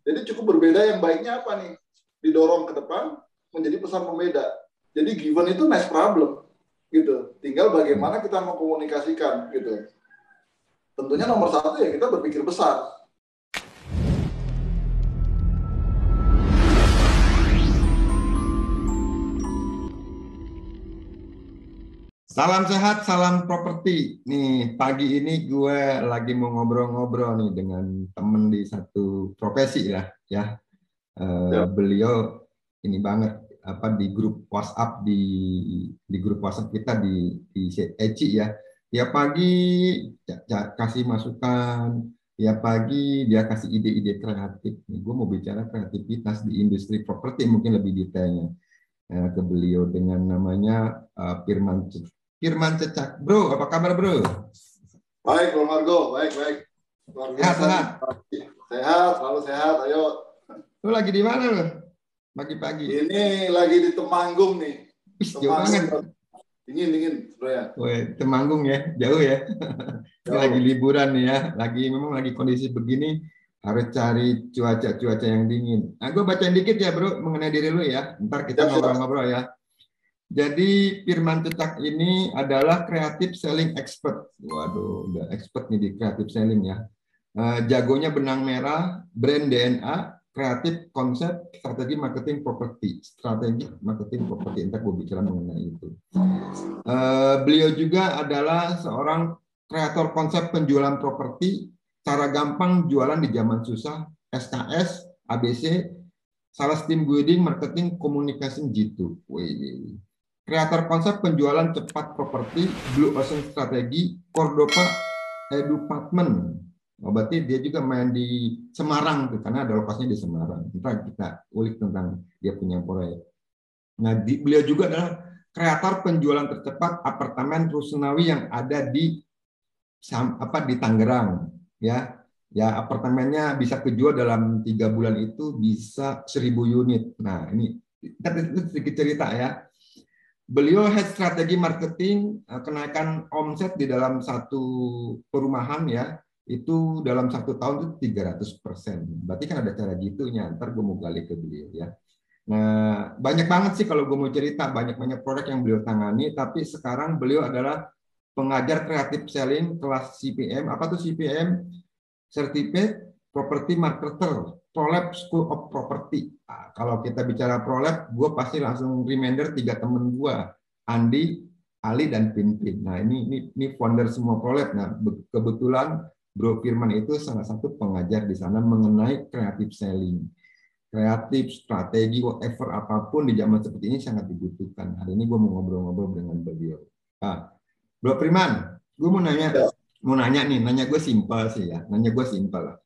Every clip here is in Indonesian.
Jadi cukup berbeda, yang baiknya apa nih? Didorong ke depan menjadi pesan pembeda. Jadi given itu nice problem gitu. Tinggal bagaimana kita mengkomunikasikan gitu. Tentunya nomor satu ya kita berpikir besar. Salam sehat, salam properti. Nih, pagi ini gue lagi mau ngobrol-ngobrol nih dengan temen di satu profesi lah, ya. Ya. Beliau ini banget apa di grup WhatsApp di grup WhatsApp kita di Eci ya. Tiap pagi kasih masukan, tiap pagi dia kasih ide-ide kreatif. Nih, gue mau bicara kreativitas di industri properti mungkin lebih detailnya ke beliau dengan namanya Firman Cecak. Bro, apa kabar bro? Baik, Bro Margo, baik. Luar Sehat, biasa nih. sehat. Sehat, selalu sehat. Ayo. Lu lagi di mana lu? Pagi-pagi. Ini lagi di Temanggung nih. Wih, jauh banget. Temanggung, dingin sebenarnya. Woi, Temanggung ya, jauh ya. Ini lagi Jauh. liburan nih ya. Memang lagi kondisi begini harus cari cuaca-cuaca yang dingin. Nah, gue bacain dikit ya bro mengenai diri lu ya. Ntar kita Siap. ngobrol-ngobrol ya. Jadi Firman Cecak ini adalah creative selling expert. Waduh, udah expert nih di creative selling ya. Jagonya benang merah, brand DNA, kreatif konsep, strategi marketing properti. Strategi marketing properti, entar gue bicara mengenai itu. Beliau juga adalah seorang kreator konsep penjualan properti, cara gampang jualan di zaman susah, SKS, ABC, sales team building, marketing, komunikasi gitu. Wih. Kreator konsep penjualan cepat properti, Blue Ocean Strategi, Cordova Edupartment. Oh, berarti dia juga main di Semarang tuh, karena ada lokasinya di Semarang. Ntar kita ulik tentang dia punya proyek. Nah, beliau juga adalah kreator penjualan tercepat apartemen rusunawi yang ada di Tangerang, ya. Ya, apartemennya bisa kejual dalam 3 bulan itu bisa 1.000 unit. Nah, ini sedikit cerita ya. Beliau head strategi marketing, kenaikan omset di dalam satu perumahan ya, itu dalam 1 tahun itu 300%. Berarti kan ada cara gitunya. Ntar gue mau gali ke beliau ya. Nah, banyak banget sih kalau gue mau cerita, banyak proyek yang beliau tangani, tapi sekarang beliau adalah pengajar kreatif selling kelas CPM. Apa tuh CPM? Certificate Property Marketer, Prolab School of Property. Nah, kalau kita bicara Prolab, gue pasti langsung reminder 3 temen gue, Andi, Ali, dan Pinpin. Nah, ini founder semua Prolab. Nah, kebetulan Bro Firman itu salah satu pengajar di sana mengenai kreatif selling. Kreatif, strategi, whatever, apapun di zaman seperti ini sangat dibutuhkan. Hari ini gue mau ngobrol-ngobrol dengan beliau. Nah, Bro Firman, gue mau nanya nih, nanya gue simpel sih ya, nanya gue simpel lah.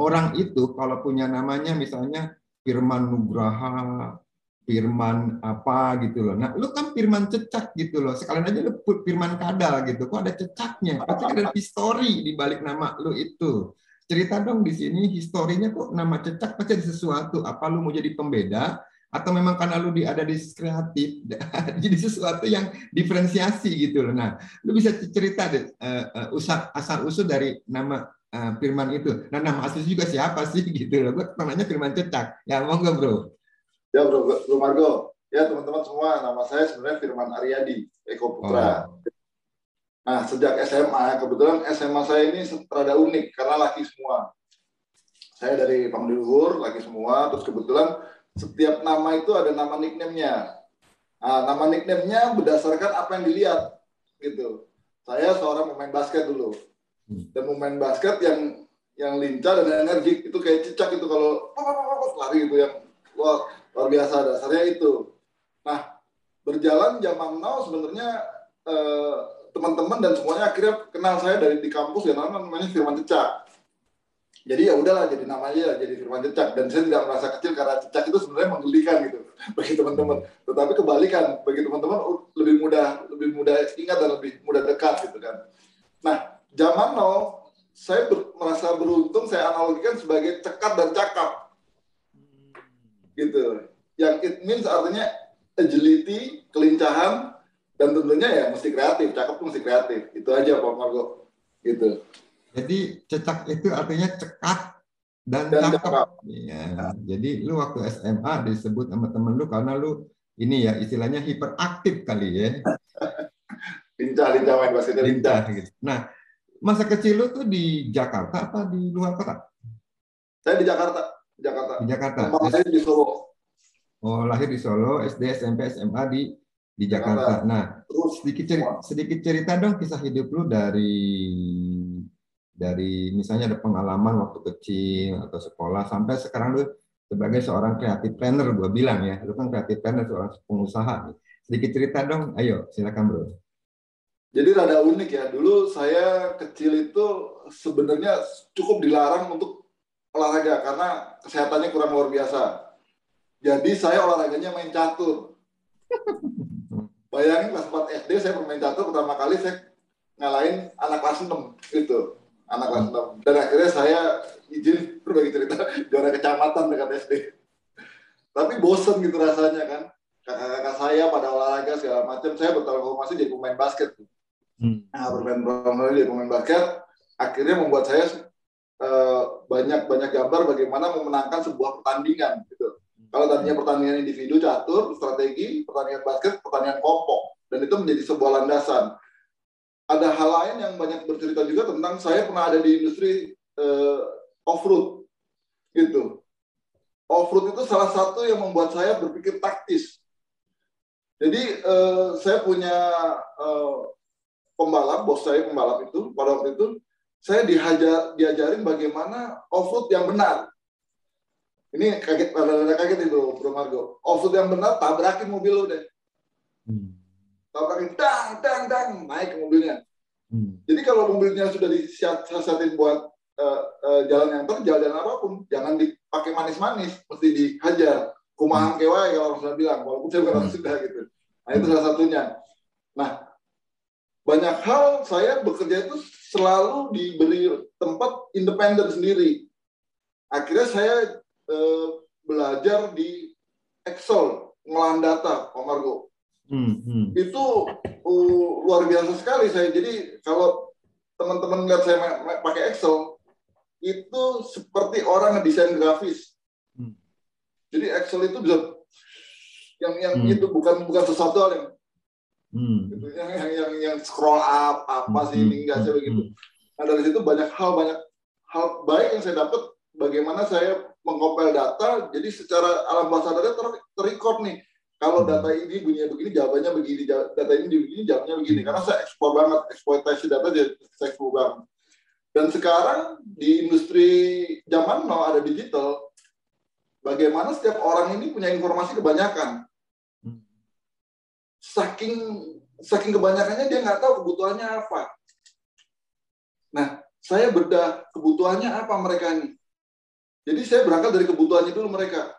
Orang itu kalau punya namanya misalnya Firman Nugraha, Firman apa gitu loh. Nah, lu kan Firman Cecak gitu loh. Sekalian aja lu Firman Kadal gitu. Kok ada cecaknya? Pasti ada history di balik nama lu itu. Cerita dong di sini historinya kok nama Cecak pasti ada sesuatu. Apa lu mau jadi pembeda atau memang karena lu ada di kreatif jadi sesuatu yang diferensiasi gitu loh. Nah, lu bisa cerita deh asal usul dari nama Firman itu. Nah, nama asli juga siapa sih gitu loh. Gue namanya Firman Cecak. Ya, monggo, Bro. Ya, Bro Margo. Ya, teman-teman semua, nama saya sebenarnya Firman Aryadi Eko Putra. Oh. Nah, sejak SMA, kebetulan SMA saya ini rada unik karena laki semua. Saya dari Pamdiluhur, laki semua, terus kebetulan setiap nama itu ada nama nickname-nya. Nah, nama nickname-nya berdasarkan apa yang dilihat, gitu. Saya seorang pemain basket dulu, dan pemain basket yang lincah dan energik, itu kayak cicak itu kalau lari gitu yang luar biasa, dasarnya itu. Nah, berjalan zaman now sebenarnya teman-teman dan semuanya akhirnya kenal saya dari di kampus ya, namanya Firman Cecak. Jadi ya udahlah, jadi namanya jadi Firman Cecak, dan saya tidak merasa kecil karena Cecak itu sebenarnya menggelikan gitu bagi teman-teman. Tetapi kebalikan, bagi teman-teman lebih mudah ingat dan lebih mudah dekat gitu kan. Nah, zaman now saya merasa beruntung, saya analogikan sebagai cekat dan cakap gitu. Yang it means artinya agility, kelincahan, dan tentunya ya mesti kreatif. Cakep tuh mesti kreatif. Itu aja Pak Margo. Gitu. Jadi cecak itu artinya cekat, dan dan cakep. cakep. Ya, jadi lu waktu SMA disebut sama temen lu karena lu ini ya istilahnya hiperaktif kali ya, Lincah main basketnya, lincah. lincah gitu. Nah, masa kecil lu tuh di Jakarta apa di luar kota? Saya di Jakarta, Jakarta. Di Jakarta. Memang saya di Solo, Oh, lahir di Solo, SD, SMP, SMA di Jakarta. Jakarta. Nah, Terus semua. sedikit cerita dong kisah hidup lu dari misalnya ada pengalaman waktu kecil atau sekolah sampai sekarang lu sebagai seorang creative planner, gua bilang ya, lu kan creative planner, seorang pengusaha. Sedikit cerita dong, ayo silakan bro. Jadi rada unik ya. Dulu saya kecil itu sebenarnya cukup dilarang untuk olahraga karena kesehatannya kurang luar biasa. Jadi saya olahraganya main catur. Bayangin kelas 4 SD saya bermain catur pertama kali saya ngalahin anak kelas 6 gitu. Anak kelas 6. Dan akhirnya saya izin berbagi cerita juara kecamatan dekat SD. Tapi bosen gitu rasanya kan. Kakak-kakak saya pada olahraga segala macam, saya bertransformasi jadi pemain basket. Nah, bermain jadi pemain basket akhirnya membuat saya banyak gambar bagaimana memenangkan sebuah pertandingan gitu. Kalau tadinya pertandingan individu catur, strategi, pertandingan basket, pertandingan kelompok, dan itu menjadi sebuah landasan. Ada hal lain yang banyak bercerita juga tentang saya pernah ada di industri off-road gitu. Off-road itu salah satu yang membuat saya berpikir taktis. Jadi saya punya pembalap, bos saya pembalap itu, pada waktu itu saya diajarin bagaimana off-road yang benar. Ini kaget, rada-rada kaget nih bro Margo. Off-road yang benar, tabrakin mobil lo deh. Tabrakin, dang, naik ke mobilnya. Jadi kalau mobilnya sudah disiasatin buat jalan yang terjal dan apapun, jangan dipakai manis-manis, mesti dihajar. Kumahan kewai kalau orang sudah bilang, walaupun saya bukan orang sudah gitu. Nah itu salah satunya. Nah banyak hal saya bekerja itu selalu diberi tempat independen sendiri. Akhirnya saya belajar di Excel, ngelahan data, Pak Margo. Itu luar biasa sekali saya. Jadi kalau teman-teman lihat saya pakai Excel, itu seperti orang ngedesain grafis. Jadi Excel itu bisa yang itu bukan sesuatu hal yang gitu, yang scroll up apa sih ini enggak saya begitu. Nah dari situ banyak hal baik yang saya dapat. Bagaimana saya mengkompil data, jadi secara alam bawah sadarnya terrecord nih. Kalau data ini bunyinya begini, jawabannya begini. Data ini begini, jawabnya begini. Karena saya ekspor banget, eksploitasi data saya ekspor banget. Dan sekarang di industri zaman now ada digital, bagaimana setiap orang ini punya informasi kebanyakan. Saking kebanyakannya dia nggak tahu kebutuhannya apa. Nah, saya bedah kebutuhannya apa mereka ini. Jadi saya berangkat dari kebutuhannya dulu mereka.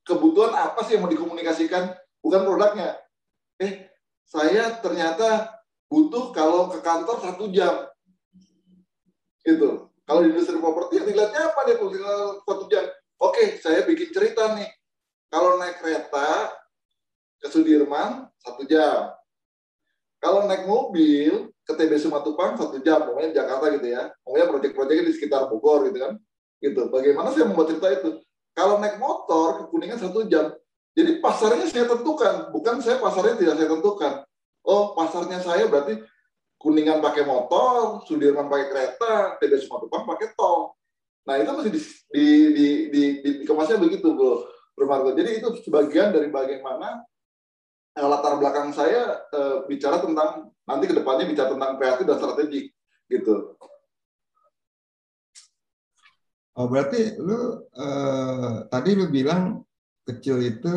Kebutuhan apa sih yang mau dikomunikasikan? Bukan produknya. Saya ternyata butuh kalau ke kantor 1 jam. Gitu. Kalau di industri properti, dilihatnya apa dia kalau 1 jam? Oke, saya bikin cerita nih. Kalau naik kereta ke Sudirman 1 jam. Kalau naik mobil ke TB Simatupang 1 jam, pokoknya Jakarta gitu ya. Pokoknya proyek-proyeknya di sekitar Bogor gitu kan. Gitu. Bagaimana saya membuat cerita itu? Kalau naik motor ke Kuningan 1 jam. Jadi pasarnya saya tentukan, bukan saya pasarnya tidak saya tentukan. Oh, pasarnya saya berarti Kuningan pakai motor, Sudirman pakai kereta, TB Simatupang pakai tol. Nah, itu mesti dikemasnya begitu, Bro Margo. Jadi itu sebagian dari bagaimana latar belakang saya bicara tentang nanti kedepannya bicara tentang kreatif dan strategik gitu. Oh berarti lu tadi lu bilang kecil itu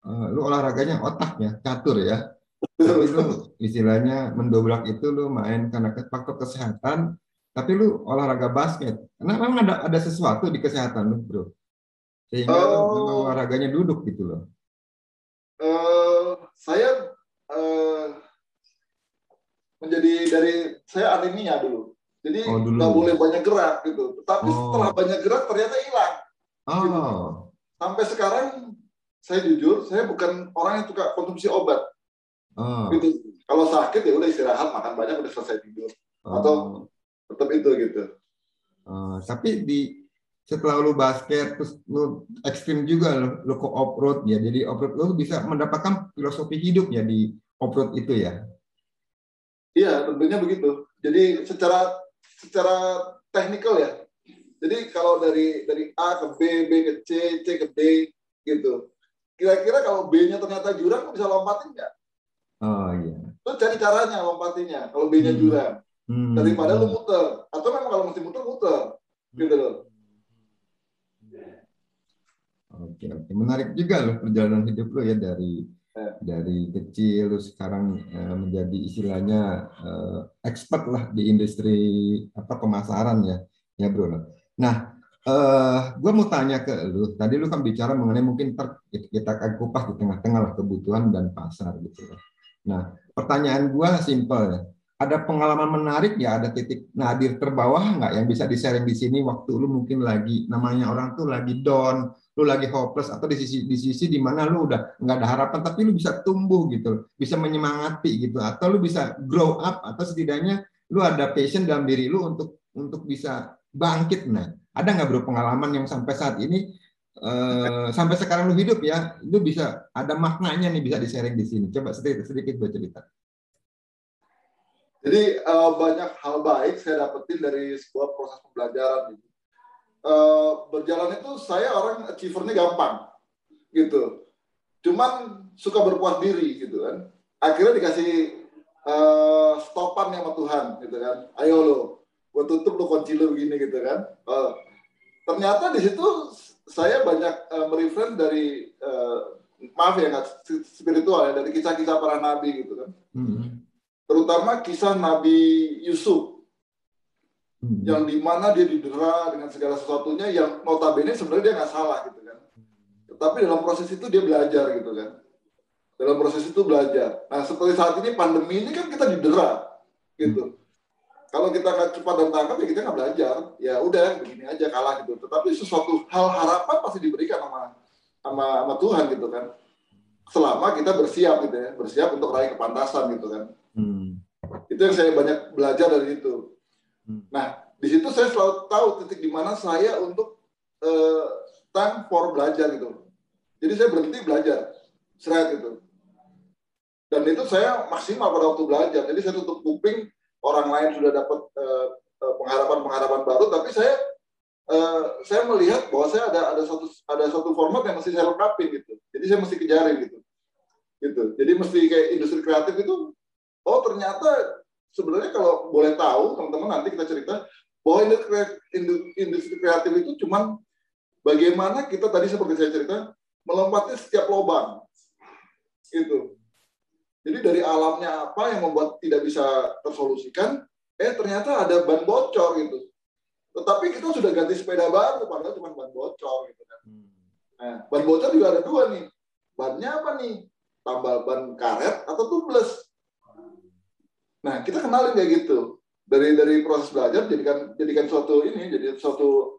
lu olahraganya otak ya, catur ya. Tapi lu istilahnya mendobrak itu lu main karena faktor kesehatan, tapi lu olahraga basket. Karena memang ada sesuatu di kesehatan lu, bro. Sehingga lu memang olahraganya duduk gitu loh. Saya menjadi dari saya anemia dulu. Jadi nggak boleh banyak gerak gitu. Tapi setelah banyak gerak ternyata hilang. Gitu. Sampai sekarang saya jujur, saya bukan orang yang suka konsumsi obat. Gitu. Kalau sakit ya udah istirahat, makan banyak udah selesai tidur. Atau tetap itu gitu. Tapi setelah lu basket terus lu ekstrim juga lu ke off road ya. Jadi off road lu bisa mendapatkan filosofi hidup ya di off road itu ya. Iya, tentunya begitu. Jadi secara secara teknikal ya. Jadi kalau dari A ke B, B ke C, C ke D gitu. Kira-kira kalau B-nya ternyata jurang, bisa lompatin nggak? Oh iya. Lu cari caranya lompatinya kalau B-nya Hmm. jurang. Daripada lu muter. Atau memang kalau mesti muter, muter. Gitu loh. Oke, oke. Menarik juga loh perjalanan hidup lo ya dari kecil lu sekarang menjadi istilahnya expert lah di industri apa pemasaran ya, ya bro. Nah, gue mau tanya ke lu. Tadi lu kan bicara mengenai mungkin kita akan kupas di tengah-tengah lah kebutuhan dan pasar gitu. Nah, pertanyaan gue simpel ya. Ada pengalaman menarik ya, ada titik nadir terbawah nggak yang bisa di-sharing di sini waktu lu mungkin lagi namanya orang tuh lagi down, lu lagi hopeless atau di sisi di mana lu udah nggak ada harapan tapi lu bisa tumbuh gitu, bisa menyemangati gitu, atau lu bisa grow up atau setidaknya lu ada passion dalam diri lu untuk bisa bangkit. Nah, ada nggak bro pengalaman yang sampai saat ini sampai sekarang lu hidup ya, lu bisa ada maknanya nih bisa di-sharing di sini. Coba sedikit gue cerita. Jadi banyak hal baik saya dapetin dari sebuah proses pembelajaran. Berjalan itu saya orang achiever-nya gampang, gitu. Cuman suka berpuas diri, gitu kan. Akhirnya dikasih stopan sama Tuhan, gitu kan. Ayo lo, gue tutup lo kunci lo begini, gitu kan. Ternyata di situ saya banyak mereference dari maaf ya nggak spiritual ya, dari kisah-kisah para nabi, gitu kan. Terutama kisah Nabi Yusuf, yang dimana dia didera dengan segala sesuatunya yang notabene sebenarnya dia nggak salah gitu kan. Tetapi dalam proses itu dia belajar gitu kan. Dalam proses itu belajar. Nah seperti saat ini pandemi ini kan kita didera gitu. Kalau kita nggak cepat dan tangkap ya kita nggak belajar. Ya udah begini aja kalah gitu. Tetapi sesuatu hal harapan pasti diberikan sama Tuhan gitu kan. Selama kita bersiap gitu ya, bersiap untuk raih kepantasan gitu kan. Itu yang saya banyak belajar dari itu. Nah, di situ saya selalu tahu titik di mana saya untuk time for belajar gitu. Jadi saya berhenti belajar, seret gitu. Dan itu saya maksimal pada waktu belajar. Jadi saya tutup kuping, orang lain sudah dapat pengharapan-pengharapan baru, tapi saya melihat bahwa saya ada satu format yang mesti saya lengkapin gitu. Jadi saya mesti kejarin gitu. Jadi mesti kayak industri kreatif itu, oh ternyata sebenarnya kalau boleh tahu teman-teman nanti kita cerita bahwa industri kreatif itu cuman bagaimana kita tadi seperti saya cerita melompati setiap lubang gitu. Jadi dari alamnya apa yang membuat tidak bisa tersolusikan, ternyata ada ban bocor gitu. Tetapi kita sudah ganti sepeda baru padahal cuma ban bocor gitu kan. Nah, ban bocor juga ada dua nih. Bannya apa nih? Tambal ban karet atau tubeless. Nah, kita kenalin kayak gitu. Dari proses belajar jadikan suatu ini, jadi suatu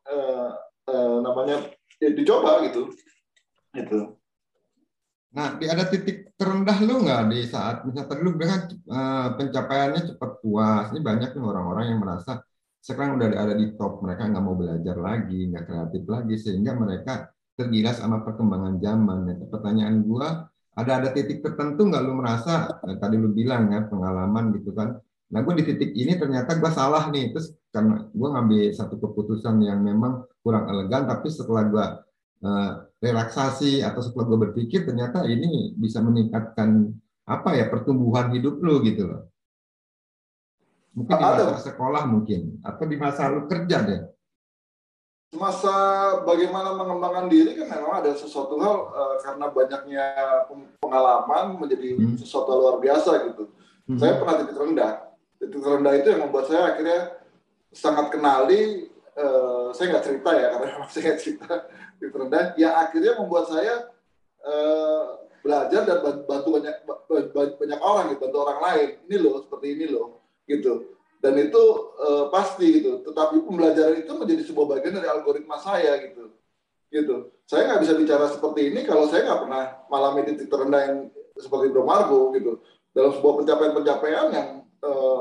namanya ya, dicoba gitu. Gitu. Nah, ada titik terendah lu nggak di saat misalnya tadi lu bilang pencapaiannya cepat puas. Ini banyak nih orang-orang yang merasa sekarang udah ada di top, mereka nggak mau belajar lagi, nggak kreatif lagi, sehingga mereka tergilas sama perkembangan zaman. Nah, pertanyaan gua, ada titik tertentu nggak lu merasa tadi lu bilang ya pengalaman gitu kan? Nah, gue di titik ini ternyata gue salah nih, terus karena gue ngambil satu keputusan yang memang kurang elegan, tapi setelah gue relaksasi atau setelah gue berpikir ternyata ini bisa meningkatkan apa ya pertumbuhan hidup lo gitu loh. Mungkin di masa sekolah mungkin atau di masa lu kerja deh. Masa bagaimana mengembangkan diri kan memang ada sesuatu hal karena banyaknya pengalaman menjadi sesuatu luar biasa gitu. Saya pernah titik terendah. Titik terendah itu yang membuat saya akhirnya sangat kenali. Saya nggak cerita ya karena memang saya nggak cerita titik terendah. Yang akhirnya membuat saya belajar dan bantu banyak orang gitu, bantu orang lain. Ini loh seperti ini loh gitu. Dan itu pasti gitu. Tetapi pembelajaran itu menjadi sebuah bagian dari algoritma saya gitu. Saya nggak bisa bicara seperti ini kalau saya nggak pernah mengalami titik terendah yang seperti Bro Margo gitu. Dalam sebuah pencapaian-pencapaian yang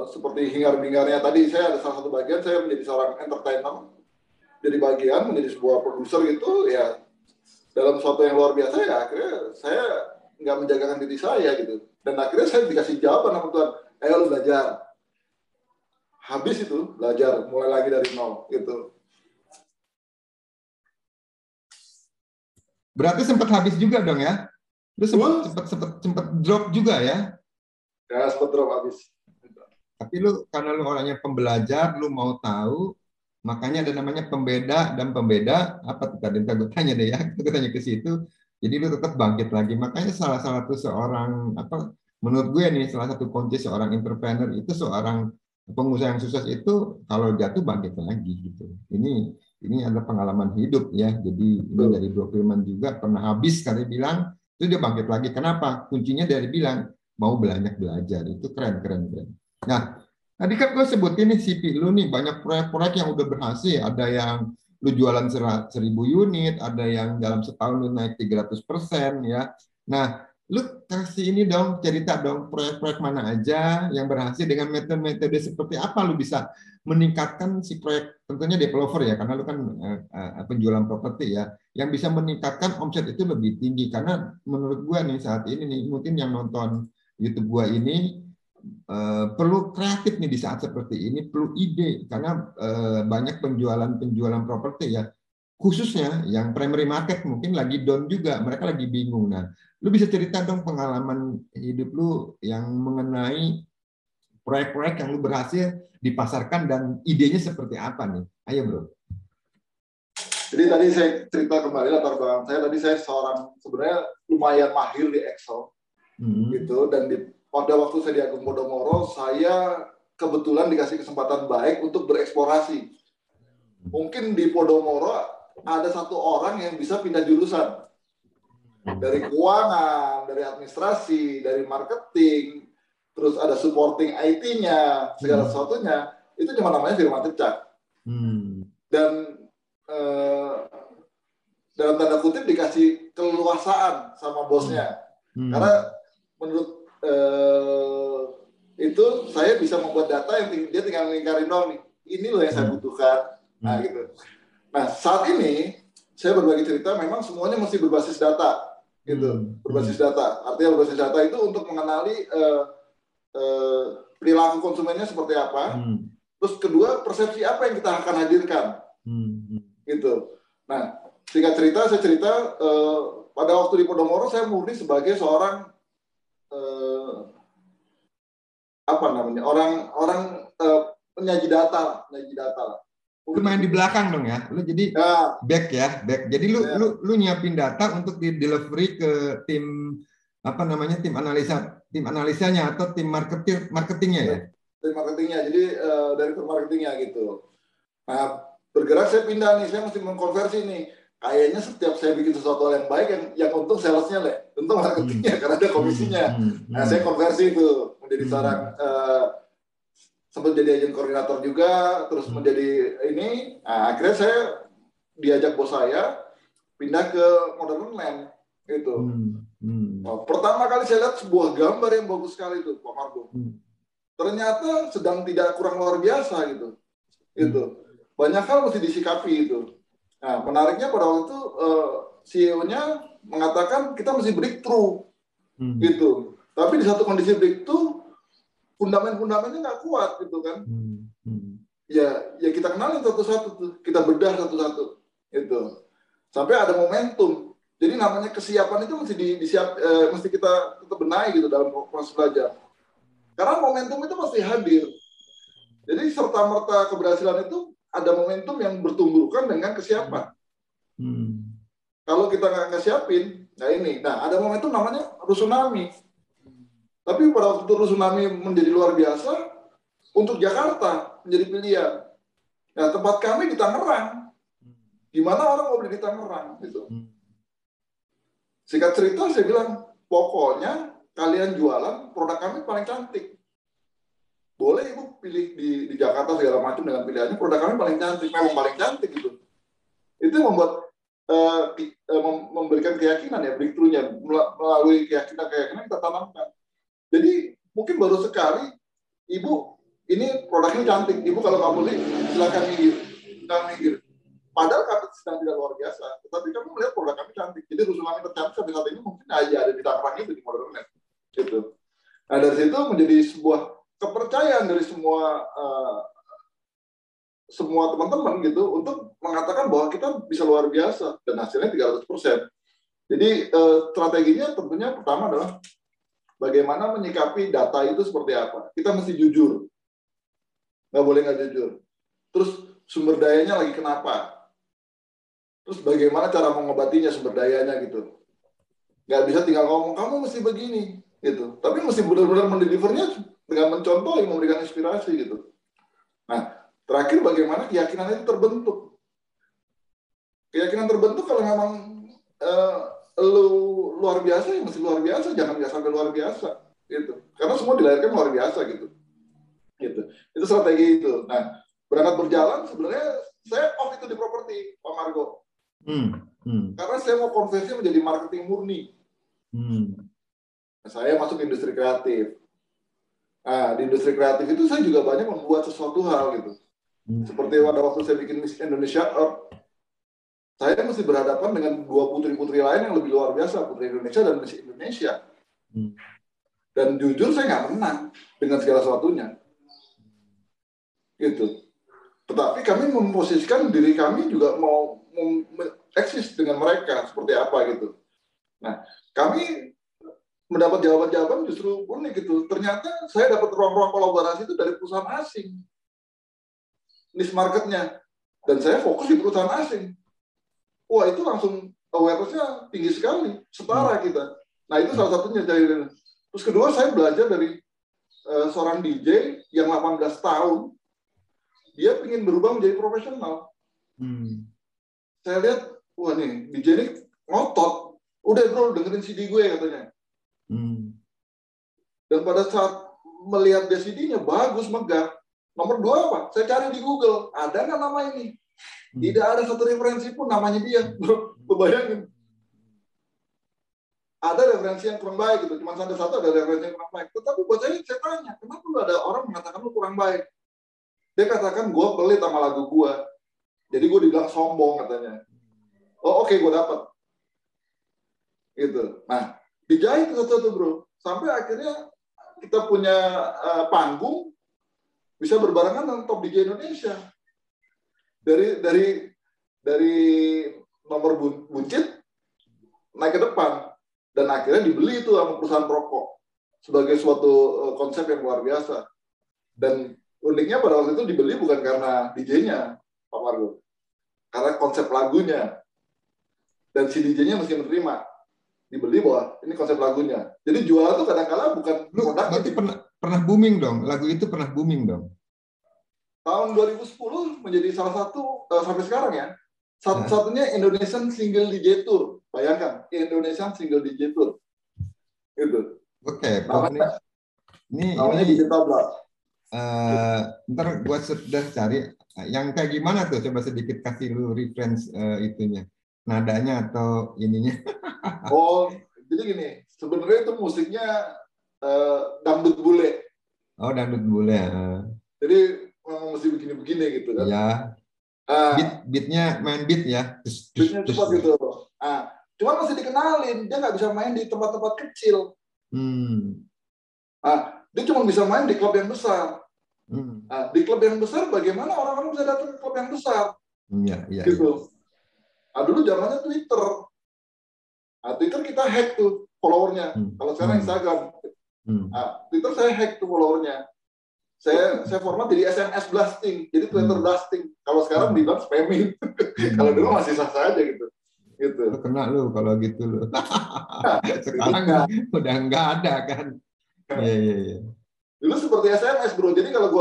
seperti hingar-bingarnya tadi, saya ada salah satu bagian saya menjadi seorang entertainer jadi bagian, menjadi sebuah produser gitu, ya dalam sesuatu yang luar biasa, ya akhirnya saya nggak menjagakan diri saya gitu. Dan akhirnya saya dikasih jawaban sama Tuhan, ayo lu belajar. Habis itu belajar, mulai lagi dari nol gitu. Berarti sempat habis juga dong ya? Lu sempat drop juga ya? Ya sempat drop habis. Tapi lu karena lu orangnya pembelajar, lu mau tahu, makanya ada namanya pembeda dan pembeda apa tuh tadi gue tanya deh ya, gue tanya ke situ. Jadi lu tetap bangkit lagi. Makanya salah satu seorang apa menurut gue nih salah satu kunci seorang entrepreneur itu seorang pengusaha yang sukses itu kalau jatuh bangkit lagi gitu. Ini adalah pengalaman hidup ya. Jadi ini dari Bro Firman juga pernah habis kali bilang itu dia bangkit lagi. Kenapa? Kuncinya dari bilang mau banyak belajar. Itu keren. Nah, tadi kan gue sebutin nih CV lu nih banyak proyek-proyek yang udah berhasil. Ada yang lu jualan 1.000 unit, ada yang dalam setahun lu naik 300% ya. Nah, lu kasih ini dong, cerita dong proyek-proyek mana aja yang berhasil dengan metode-metode seperti apa lu bisa meningkatkan si proyek, tentunya developer ya, karena lu kan penjualan properti ya, yang bisa meningkatkan omset itu lebih tinggi. Karena menurut gua nih saat ini nih, mungkin yang nonton YouTube gua ini perlu kreatif nih di saat seperti ini, perlu ide karena banyak penjualan properti ya, khususnya yang primary market mungkin lagi down juga, mereka lagi bingung. Nah, lu bisa cerita dong pengalaman hidup lu yang mengenai proyek-proyek yang lu berhasil dipasarkan dan idenya seperti apa nih? Ayo bro. Jadi tadi saya cerita kembali latar belakang saya. Tadi saya seorang sebenarnya lumayan mahir di Excel, gitu. Dan pada waktu saya di Agung Podomoro, saya kebetulan dikasih kesempatan baik untuk bereksplorasi. Mungkin di Podomoro ada satu orang yang bisa pindah jurusan dari keuangan, dari administrasi, dari marketing, terus ada supporting IT-nya, segala sesuatunya. Itu cuma namanya Firman Cecak. Dan dalam tanda kutip dikasih keleluasaan sama bosnya. Karena menurut itu saya bisa membuat data yang dia tinggal ngingkarin doang nih. Ini loh yang saya butuhkan. Nah gitu. Nah saat ini saya berbagi cerita memang semuanya mesti berbasis data gitu. Berbasis data. Artinya berbasis data itu untuk mengenali perilaku konsumennya seperti apa. Terus kedua persepsi apa yang kita akan hadirkan. Gitu. Nah singkat cerita saya cerita pada waktu di Podomoro saya murni sebagai seorang apa namanya orang penyaji data. Lu main di belakang dong ya, lu jadi back. Jadi lu nyiapin data untuk di delivery ke tim apa namanya tim analisanya atau tim marketingnya ya. Tim marketingnya, jadi dari tim marketingnya gitu. Nah bergerak saya pindah nih, saya mesti mengkonversi nih. Kayaknya setiap saya bikin sesuatu yang baik, yang untung salesnya untung marketingnya karena ada komisinya. Nah saya konversi itu menjadi seorang sempat jadi agen koordinator juga, terus menjadi ini. Nah, akhirnya saya diajak bos saya pindah ke Modern Land gitu. Nah, pertama kali saya lihat sebuah gambar yang bagus sekali itu, Pak Margo. Ternyata sedang tidak kurang luar biasa gitu. Banyak hal mesti disikapi itu. Nah, menariknya pada waktu itu CEO-nya mengatakan kita mesti breakthrough gitu. Tapi di satu kondisi breakthrough fundamennya nggak kuat gitu kan. Ya kita kenalin satu-satu tuh, kita bedah satu-satu gitu. Sampai ada momentum. Jadi namanya kesiapan itu mesti kita tetap benahi gitu dalam proses belajar. Karena momentum itu pasti hadir. Jadi serta-merta keberhasilan itu ada momentum yang bertumbuhkan dengan kesiapan. Kalau kita nggak siapin, nah ada momentum namanya rusunami. Tapi pada waktu itu rusunami menjadi luar biasa, untuk Jakarta menjadi pilihan. Nah tempat kami di Tangerang, gimana orang mau beli di Tangerang gitu. Singkat cerita saya bilang, pokoknya kalian jualan produk kami paling cantik. Boleh ibu pilih di Jakarta segala macam dengan pilihannya, produk kami paling cantik, memang paling cantik gitu. Itu membuat memberikan keyakinan ya, breakthrough-nya melalui keyakinan kita tanamkan. Jadi mungkin baru sekali, ibu ini produk ini cantik, ibu kalau nggak beli silakan minggir. Padahal kami sedang tidak luar biasa, tetapi kami melihat produk kami cantik. Jadi rusun kami tercantik sampai saat ini mungkin aja ada di Tangerang itu di Modern.net. Gitu. Nah dari situ menjadi sebuah kepercayaan dari semua teman-teman gitu untuk mengatakan bahwa kita bisa luar biasa dan hasilnya 300%. Jadi strateginya tentunya pertama adalah bagaimana menyikapi data itu seperti apa. Kita mesti jujur, nggak boleh nggak jujur. Terus sumber dayanya lagi kenapa? Terus bagaimana cara mengobatinya sumber dayanya gitu. Nggak bisa tinggal ngomong kamu mesti begini gitu. Tapi mesti benar-benar mendelivernya dengan mencontoh yang memberikan inspirasi gitu. Nah terakhir bagaimana keyakinan itu terbentuk. Keyakinan terbentuk kalau memang lu luar biasa ya mesti luar biasa, jangan nggak sampai luar biasa gitu. Karena semua dilahirkan luar biasa gitu. Itu strategi itu. Nah, berangkat berjalan sebenarnya saya off itu di properti, Pak Margo. Karena saya mau konversi menjadi marketing murni. Saya masuk industri kreatif. Nah, di industri kreatif itu saya juga banyak membuat sesuatu hal gitu. Seperti pada waktu saya bikin Miss Indonesia Earth, saya mesti berhadapan dengan dua putri-putri lain yang lebih luar biasa, Putri Indonesia dan Miss Indonesia. Dan jujur saya nggak menang dengan segala sesuatunya. Gitu. Tetapi kami memposisikan diri kami juga mau eksis dengan mereka seperti apa gitu. Nah, kami mendapat jawaban-jawaban justru unik gitu. Ternyata saya dapat ruang-ruang kolaborasi itu dari perusahaan asing. Niche marketnya. Dan saya fokus di perusahaan asing. Wah, itu langsung awareness-nya tinggi sekali. Setara kita. Nah, itu salah satunya. Terus kedua, saya belajar dari seorang DJ yang 18 tahun. Dia ingin berubah menjadi profesional. Saya lihat, wah nih, DJ ini ngotot. Udah bro, dengerin CD gue katanya. Dan pada saat melihat dia CD-nya, bagus, megah. Nomor 2 apa? Saya cari di Google, ada nggak nama ini? Tidak ada satu referensi pun namanya dia. Bro, bayangin. Ada referensi yang kurang baik gitu. Cuma satu ada referensi yang kurang baik. Tetapi buat saya tanya, kenapa lu ada orang mengatakan lu kurang baik? Dia katakan, gue pelit sama lagu gue. Jadi gue dibilang sombong katanya. Oh oke, gue dapat. Gitu. Nah, dijahit satu-satu bro. Sampai akhirnya kita punya panggung bisa berbarengan dengan top DJ Indonesia. Dari nomor buncit naik ke depan. Dan akhirnya dibeli itu sama perusahaan rokok. Sebagai suatu konsep yang luar biasa. Dan uniknya pada waktu itu dibeli bukan karena DJ-nya, Pak Margo. Karena konsep lagunya. Dan si DJ-nya mesti menerima. Dibeli bahwa ini konsep lagunya. Jadi jual itu kadang-kala bukan produk. Berarti pernah booming dong? Lagu itu pernah booming dong? Tahun 2010 menjadi salah satu, sampai sekarang ya, satu-satunya Indonesian Single DJ Tour. Bayangkan, Indonesian Single DJ Tour. Itu. Oke, namanya DJ Tabla. Ntar gue sudah cari yang kayak gimana tuh, coba sedikit kasih lu reference itunya, nadanya atau ininya. Oh, jadi gini, sebenarnya itu musiknya dangdut bule. Oh, dangdut bule. Jadi memang mesti begini-begini gitu kan. Ya. Beatnya main beat ya. Beatnya cepat gitu. Cuman masih dikenalin, dia nggak bisa main di tempat-tempat kecil. Dia cuma bisa main di klub yang besar. Di klub yang besar, bagaimana orang-orang bisa datang ke klub yang besar? Iya. Gitu. Dulu zamannya Twitter. Twitter kita hack tuh followernya. Kalau sekarang Instagram. Twitter saya hack tuh followernya. Saya format jadi SMS blasting, jadi Twitter blasting. Kalau sekarang dibilang spamming. Kalau dulu masih sah-sah aja gitu. Lu kena lu kalau gitu lu. Sekarang udah nggak ada kan. Iya. Dulu seperti SMS bro. Jadi kalau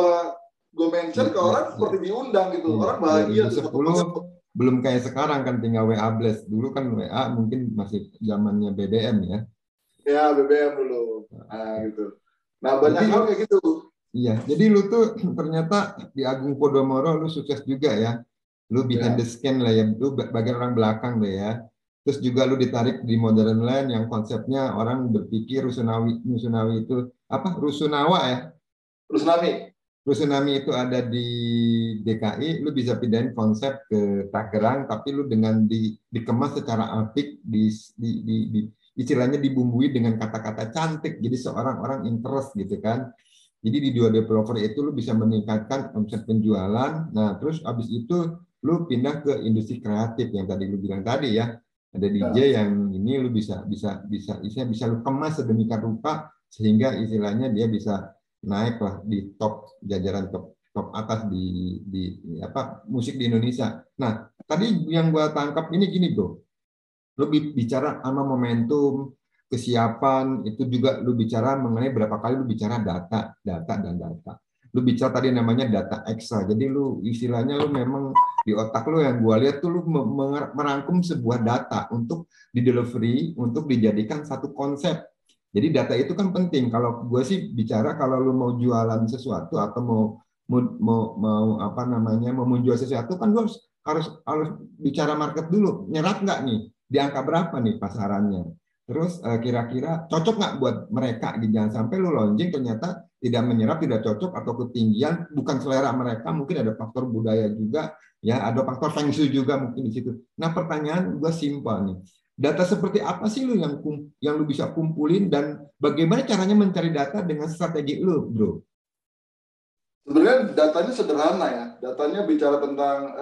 gue mention ke orang seperti diundang gitu. Orang bahagia. 2010 belum kayak sekarang kan tinggal WA blast. Dulu kan WA mungkin masih zamannya BBM ya. Ya BBM dulu. Gitu. Nah banyak hal kayak gitu. Iya, jadi lu tuh ternyata di Agung Podomoro lu sukses juga ya. Lu behind the scene lah ya, lu bagian orang belakang deh ya. Terus juga lu ditarik di Modern Land yang konsepnya orang berpikir Rusunawi itu apa? Rusunawa ya? Rusunami. Rusunami itu ada di DKI, lu bisa pindahin konsep ke Tangerang, tapi lu dengan dikemas secara apik, istilahnya dibumbui dengan kata-kata cantik, jadi seorang orang interest gitu kan. Jadi di dua developer itu lu bisa meningkatkan omset penjualan. Nah, terus habis itu lu pindah ke industri kreatif yang tadi lu bilang tadi ya. Ada Ya. DJ yang ini lu bisa lu kemas sedemikian rupa sehingga istilahnya dia bisa naik lah di top jajaran top atas apa musik di Indonesia. Nah, tadi yang gua tangkap ini gini, Bro. Lu bicara sama momentum, kesiapan, itu juga lu bicara mengenai berapa kali lu bicara data. Lu bicara tadi namanya data ekstra. Jadi lu istilahnya lu memang di otak lu yang gua lihat tuh lu merangkum sebuah data untuk di delivery, untuk dijadikan satu konsep. Jadi data itu kan penting. Kalau gue sih bicara kalau lu mau jualan sesuatu atau mau apa namanya mau menjual sesuatu kan lu harus bicara market dulu. Nyerap nggak nih? Di angka berapa nih pasarannya? Terus kira-kira cocok nggak buat mereka? Jangan sampai lu launching ternyata tidak menyerap, tidak cocok atau ketinggian, bukan selera mereka. Mungkin ada faktor budaya juga, ya ada faktor feng shui juga mungkin di situ. Nah pertanyaan gue simpel nih. Data seperti apa sih lu yang lu bisa kumpulin dan bagaimana caranya mencari data dengan strategi lu, Bro? Sebenarnya datanya sederhana ya. Datanya bicara tentang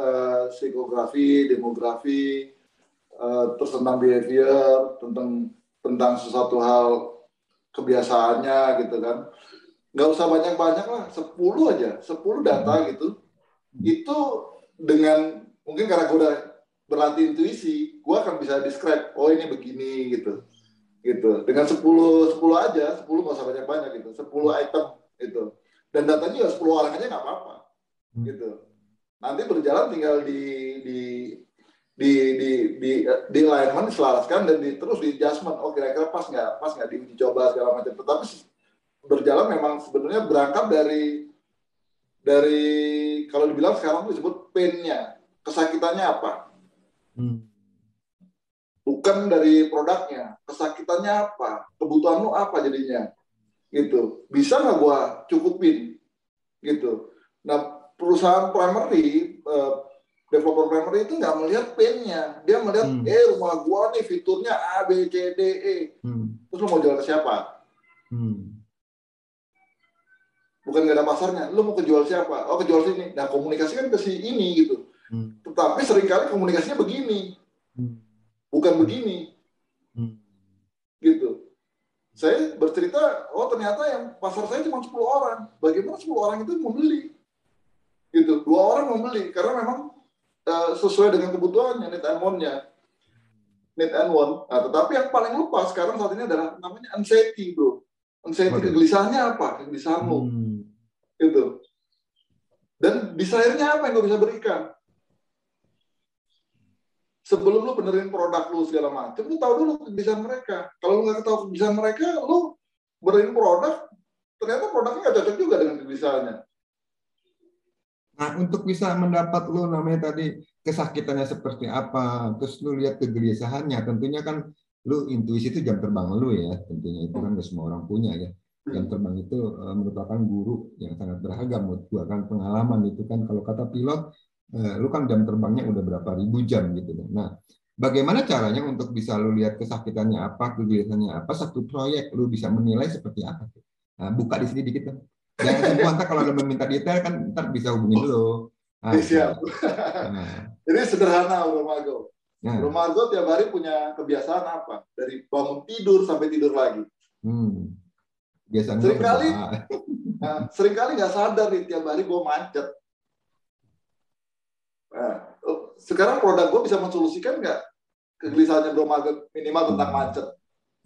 psikografi, demografi, terus tentang behavior, tentang sesuatu hal kebiasaannya gitu kan. Nggak usah banyak-banyak lah, 10 aja, 10 data gitu. Itu dengan, mungkin karena gue udah berlatih intuisi, gue akan bisa describe, oh ini begini gitu. Dengan 10 aja, 10 nggak usah banyak-banyak gitu, 10 item gitu. Dan datanya juga 10 orang aja nggak apa-apa gitu. Nanti berjalan tinggal di alignment, diselaraskan dan terus di adjustment. Oh kira-kira pas nggak diuji coba segala macam. Tetapi berjalan memang sebenarnya berangkat dari kalau dibilang sekarang itu disebut pain-nya, kesakitannya apa? Bukan dari produknya, kesakitannya apa? Kebutuhan lu apa jadinya? Gitu. Bisa nggak gua cukupin? Gitu. Nah, perusahaan primary, developer primary itu nggak melihat pain-nya. Dia melihat, rumah gua nih fiturnya A, B, C, D, E. Terus lu mau jual ke siapa? Bukan nggak ada pasarnya. Lu mau kejual siapa? Oh, kejual sini. Nah, komunikasi kan ke si ini gitu. Tetapi seringkali komunikasinya begini. Bukan begini. Gitu. Saya bercerita, oh ternyata yang pasar saya cuma 10 orang. Bagaimana 10 orang itu membeli? Gitu. 2 orang membeli karena memang sesuai dengan kebutuhannya, need and want-nya. Need and want. Nah, tetapi yang paling lupa sekarang saat ini adalah namanya anxiety, bro. Anxiety, kegelisahannya apa? Kegelisahanmu. Gitu. Dan desire-nya apa yang gue bisa berikan? Sebelum lu benerin produk lu segala macam, lu tahu dulu kegelisahan mereka. Kalau lu nggak tahu kegelisahan mereka, lu benerin produk, ternyata produknya nggak cocok juga dengan kegelisahannya. Nah, untuk bisa mendapat lu namanya tadi kesakitannya seperti apa, terus lu lihat kegelisahannya, tentunya kan lu intuisi itu jam terbang lu ya, tentunya itu kan nggak semua orang punya ya. Jam terbang itu merupakan guru yang sangat berharga menurut gua kan, pengalaman itu kan kalau kata pilot lu kan jam terbangnya udah berapa ribu jam gitu. Nah, bagaimana caranya untuk bisa lu lihat kesakitannya apa, kegelisahannya apa, satu proyek lu bisa menilai seperti apa? Nah, buka di sini dikit kan. Jangan semua, ntar kalau lu meminta detail kan ntar bisa hubungin lu. Nah, siap. Nah. Jadi sederhana Bro Margo. Bro Margo tiap hari punya kebiasaan apa? Dari bangun tidur sampai tidur lagi. Seringkali nggak sadar nih tiap hari gue macet. Nah, sekarang produk gue bisa mensolusikan nggak kegelisahannya Bro Margo minimal tentang macet?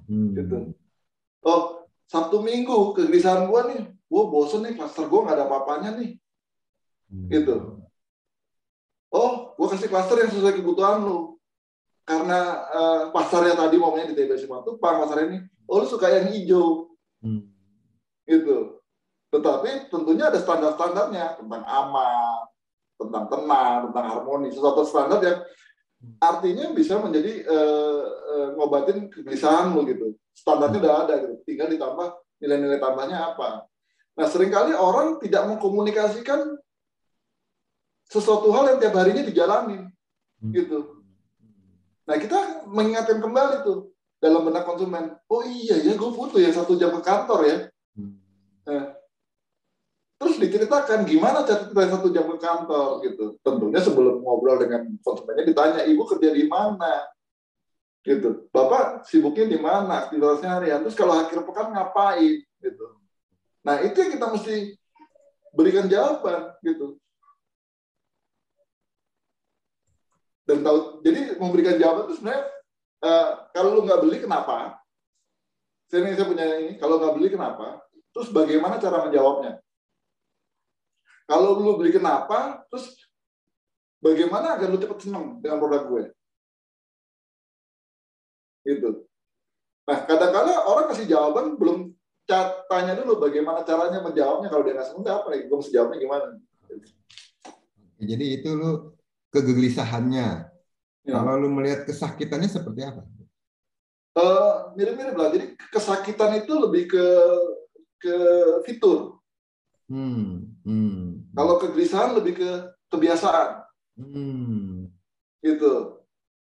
Gitu. Oh, Sabtu Minggu kegelisahan gue nih, gue bosen nih, klaster gue nggak ada apa-apanya nih. Gitu. Oh, gue kasih klaster yang sesuai kebutuhan lu. Karena pasarnya tadi momennya di TBC Matupang, pasar ini, oh lu suka yang hijau. Gitu. Tetapi tentunya ada standar-standarnya tentang aman, tentang tenang, tentang harmoni, sesuatu standar yang artinya bisa menjadi ngobatin kegelisahan lu gitu. Standarnya udah ada gitu. Tinggal ditambah nilai-nilai tambahnya apa. Nah, seringkali orang tidak mengkomunikasikan sesuatu hal yang tiap harinya dijalanin, gitu. Nah, kita mengingatkan kembali tuh dalam benak konsumen, oh iya ya, gue butuh ya 1 jam ke kantor ya. Nah, terus diceritakan gimana cara kita 1 jam ke kantor gitu. Tentunya sebelum ngobrol dengan konsumennya ditanya, ibu kerja di mana? Gitu. Bapak sibuknya di mana? Aktivitasnya harian. Terus kalau akhir pekan ngapain? Gitu. Nah, itu yang kita mesti berikan jawaban gitu. Dan tahu, jadi memberikan jawaban itu sebenarnya kalau lu nggak beli kenapa? Saya punya ini, kalau nggak beli kenapa? Terus bagaimana cara menjawabnya? Kalau lu beli kenapa, terus bagaimana agar lu cepat senang dengan produk gue? Gitu. Nah, kadang-kadang orang kasih jawaban belum tanya dulu bagaimana caranya menjawabnya. Kalau dia nggak senang, apa nih? Gue mesti jawabnya gimana? Jadi itu lu kegelisahannya. Ya. Kalau lu melihat kesakitannya seperti apa? Mirip-mirip lah. Jadi kesakitan itu lebih ke fitur. Kalau kegelisahan lebih ke kebiasaan. Gitu.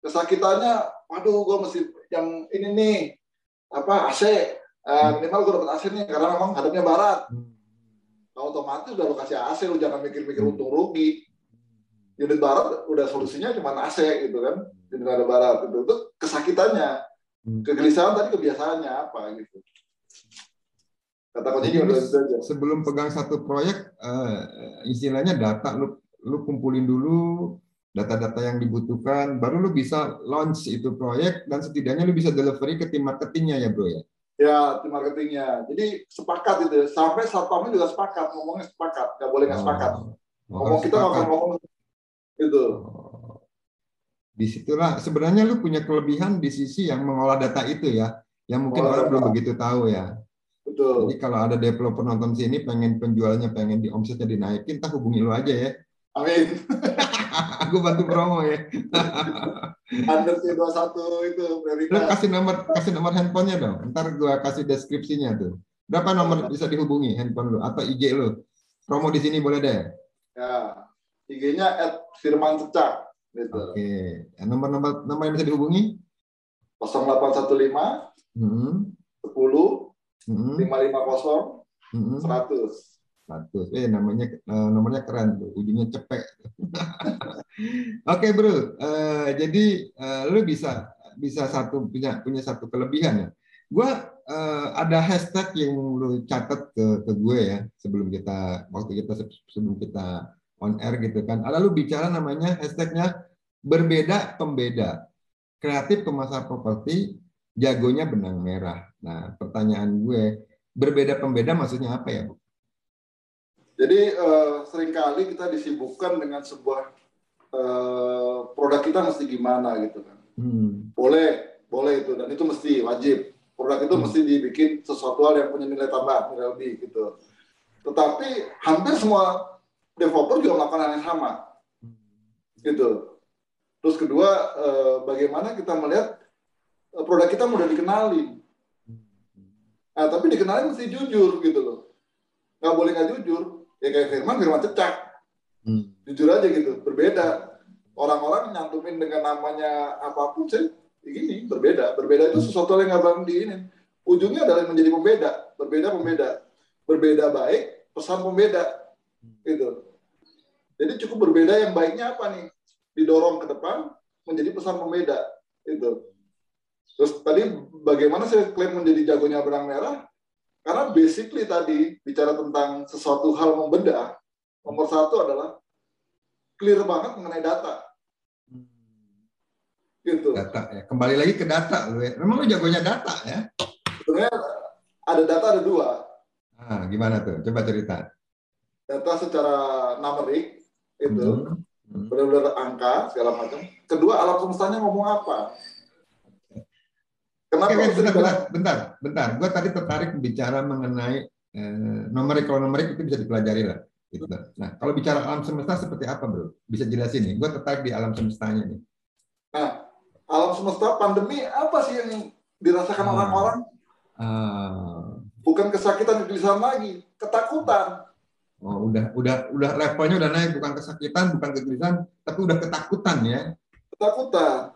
Kesakitannya, waduh, gue mesti yang ini nih, AC. Minimal gue dapat AC nih, karena memang hadapnya barat. Nah, otomatis udah lo kasih AC, lo jangan mikir-mikir untung rugi. Unit barat udah solusinya cuma AC gitu kan, unit ada barat itu kesakitannya. Kegelisahan tadi kebiasaannya apa gitu. Kata kuncinya udah itu aja. Sebelum pegang satu proyek, istilahnya data lu kumpulin dulu data-data yang dibutuhkan, baru lu bisa launch itu proyek dan setidaknya lu bisa delivery ke tim marketingnya ya bro ya. Ya, tim marketingnya. Jadi sepakat itu, sampai satpamnya juga sepakat, ngomongnya sepakat, nggak boleh nggak sepakat. Ngomong kita nggak akan ngomong itu. Disitulah sebenarnya lu punya kelebihan di sisi yang mengolah data itu ya, yang mungkin orang belum begitu tahu ya. Betul. Jadi kalau ada developer nonton sini pengen penjualnya, pengen di omsetnya dinaikin, tak hubungi lu aja ya. Amin. Aku bantu promo ya. Under 21 itu lu kasih nomor handphonenya dong. Ntar gua kasih deskripsinya tuh. Berapa nomor bisa dihubungi handphone lu atau IG lu? Promo di sini boleh deh. Ya, IG-nya @firmancecak. Gitu. Oke. Nomor yang bisa dihubungi? 0815 10 550 100. Nomornya keren tuh, ujungnya cepek. Oke bro, jadi lu bisa punya satu kelebihan ya. Gue ada hashtag yang lu catat ke gue ya sebelum kita on air gitu kan. Ada lu bicara namanya hashtagnya berbeda pembeda, kreatif pemasar properti, jagonya benang merah. Nah pertanyaan gue, berbeda pembeda maksudnya apa ya Bu? Jadi seringkali kita disibukkan dengan sebuah produk kita mesti gimana gitu kan. Boleh itu, dan itu mesti wajib. Produk itu mesti dibikin sesuatu hal yang punya nilai tambah, nilai lebih gitu. Tetapi hampir semua developer juga melakukan hal yang sama. Gitu. Terus kedua, bagaimana kita melihat produk kita mudah dikenali. Nah, tapi dikenali mesti jujur gitu loh. Nggak boleh nggak jujur. Ya kayak Firman Cecak. Jujur aja gitu, berbeda. Orang-orang nyantumin dengan namanya apapun sih, begini, berbeda. Berbeda itu sesuatu yang nggak bang diinin. Ujungnya adalah menjadi pembeda. Berbeda baik, pesan pembeda. Gitu. Jadi cukup berbeda yang baiknya apa nih? Didorong ke depan menjadi pesan pembeda. Itu. Terus tadi bagaimana saya klaim menjadi jagonya benang merah? Karena basically tadi bicara tentang sesuatu hal membedah, nomor satu adalah clear banget mengenai data. Gitu. Data ya. Kembali lagi ke data lu ya. Memang lu jagonya data ya? Sebenarnya ada data ada dua. Nah, gimana tuh? Coba cerita. Data secara numerik itu benar-benar angka segala macam. Kedua, alam semestanya ngomong apa? Kenapa? Bentar. Gue tadi tertarik bicara mengenai numerik. Kalau numerik itu bisa dipelajari lah. Gitu. Nah, kalau bicara alam semesta seperti apa, bro? Bisa jelasin nih. Gue tertarik di alam semestanya nih. Nah, alam semesta pandemi apa sih yang dirasakan orang-orang? Bukan kesakitan, kegelisahan lagi, ketakutan. Oh, udah levelnya udah naik, bukan kesakitan, bukan kegelisahan, tapi udah ketakutan ya. Ketakutan.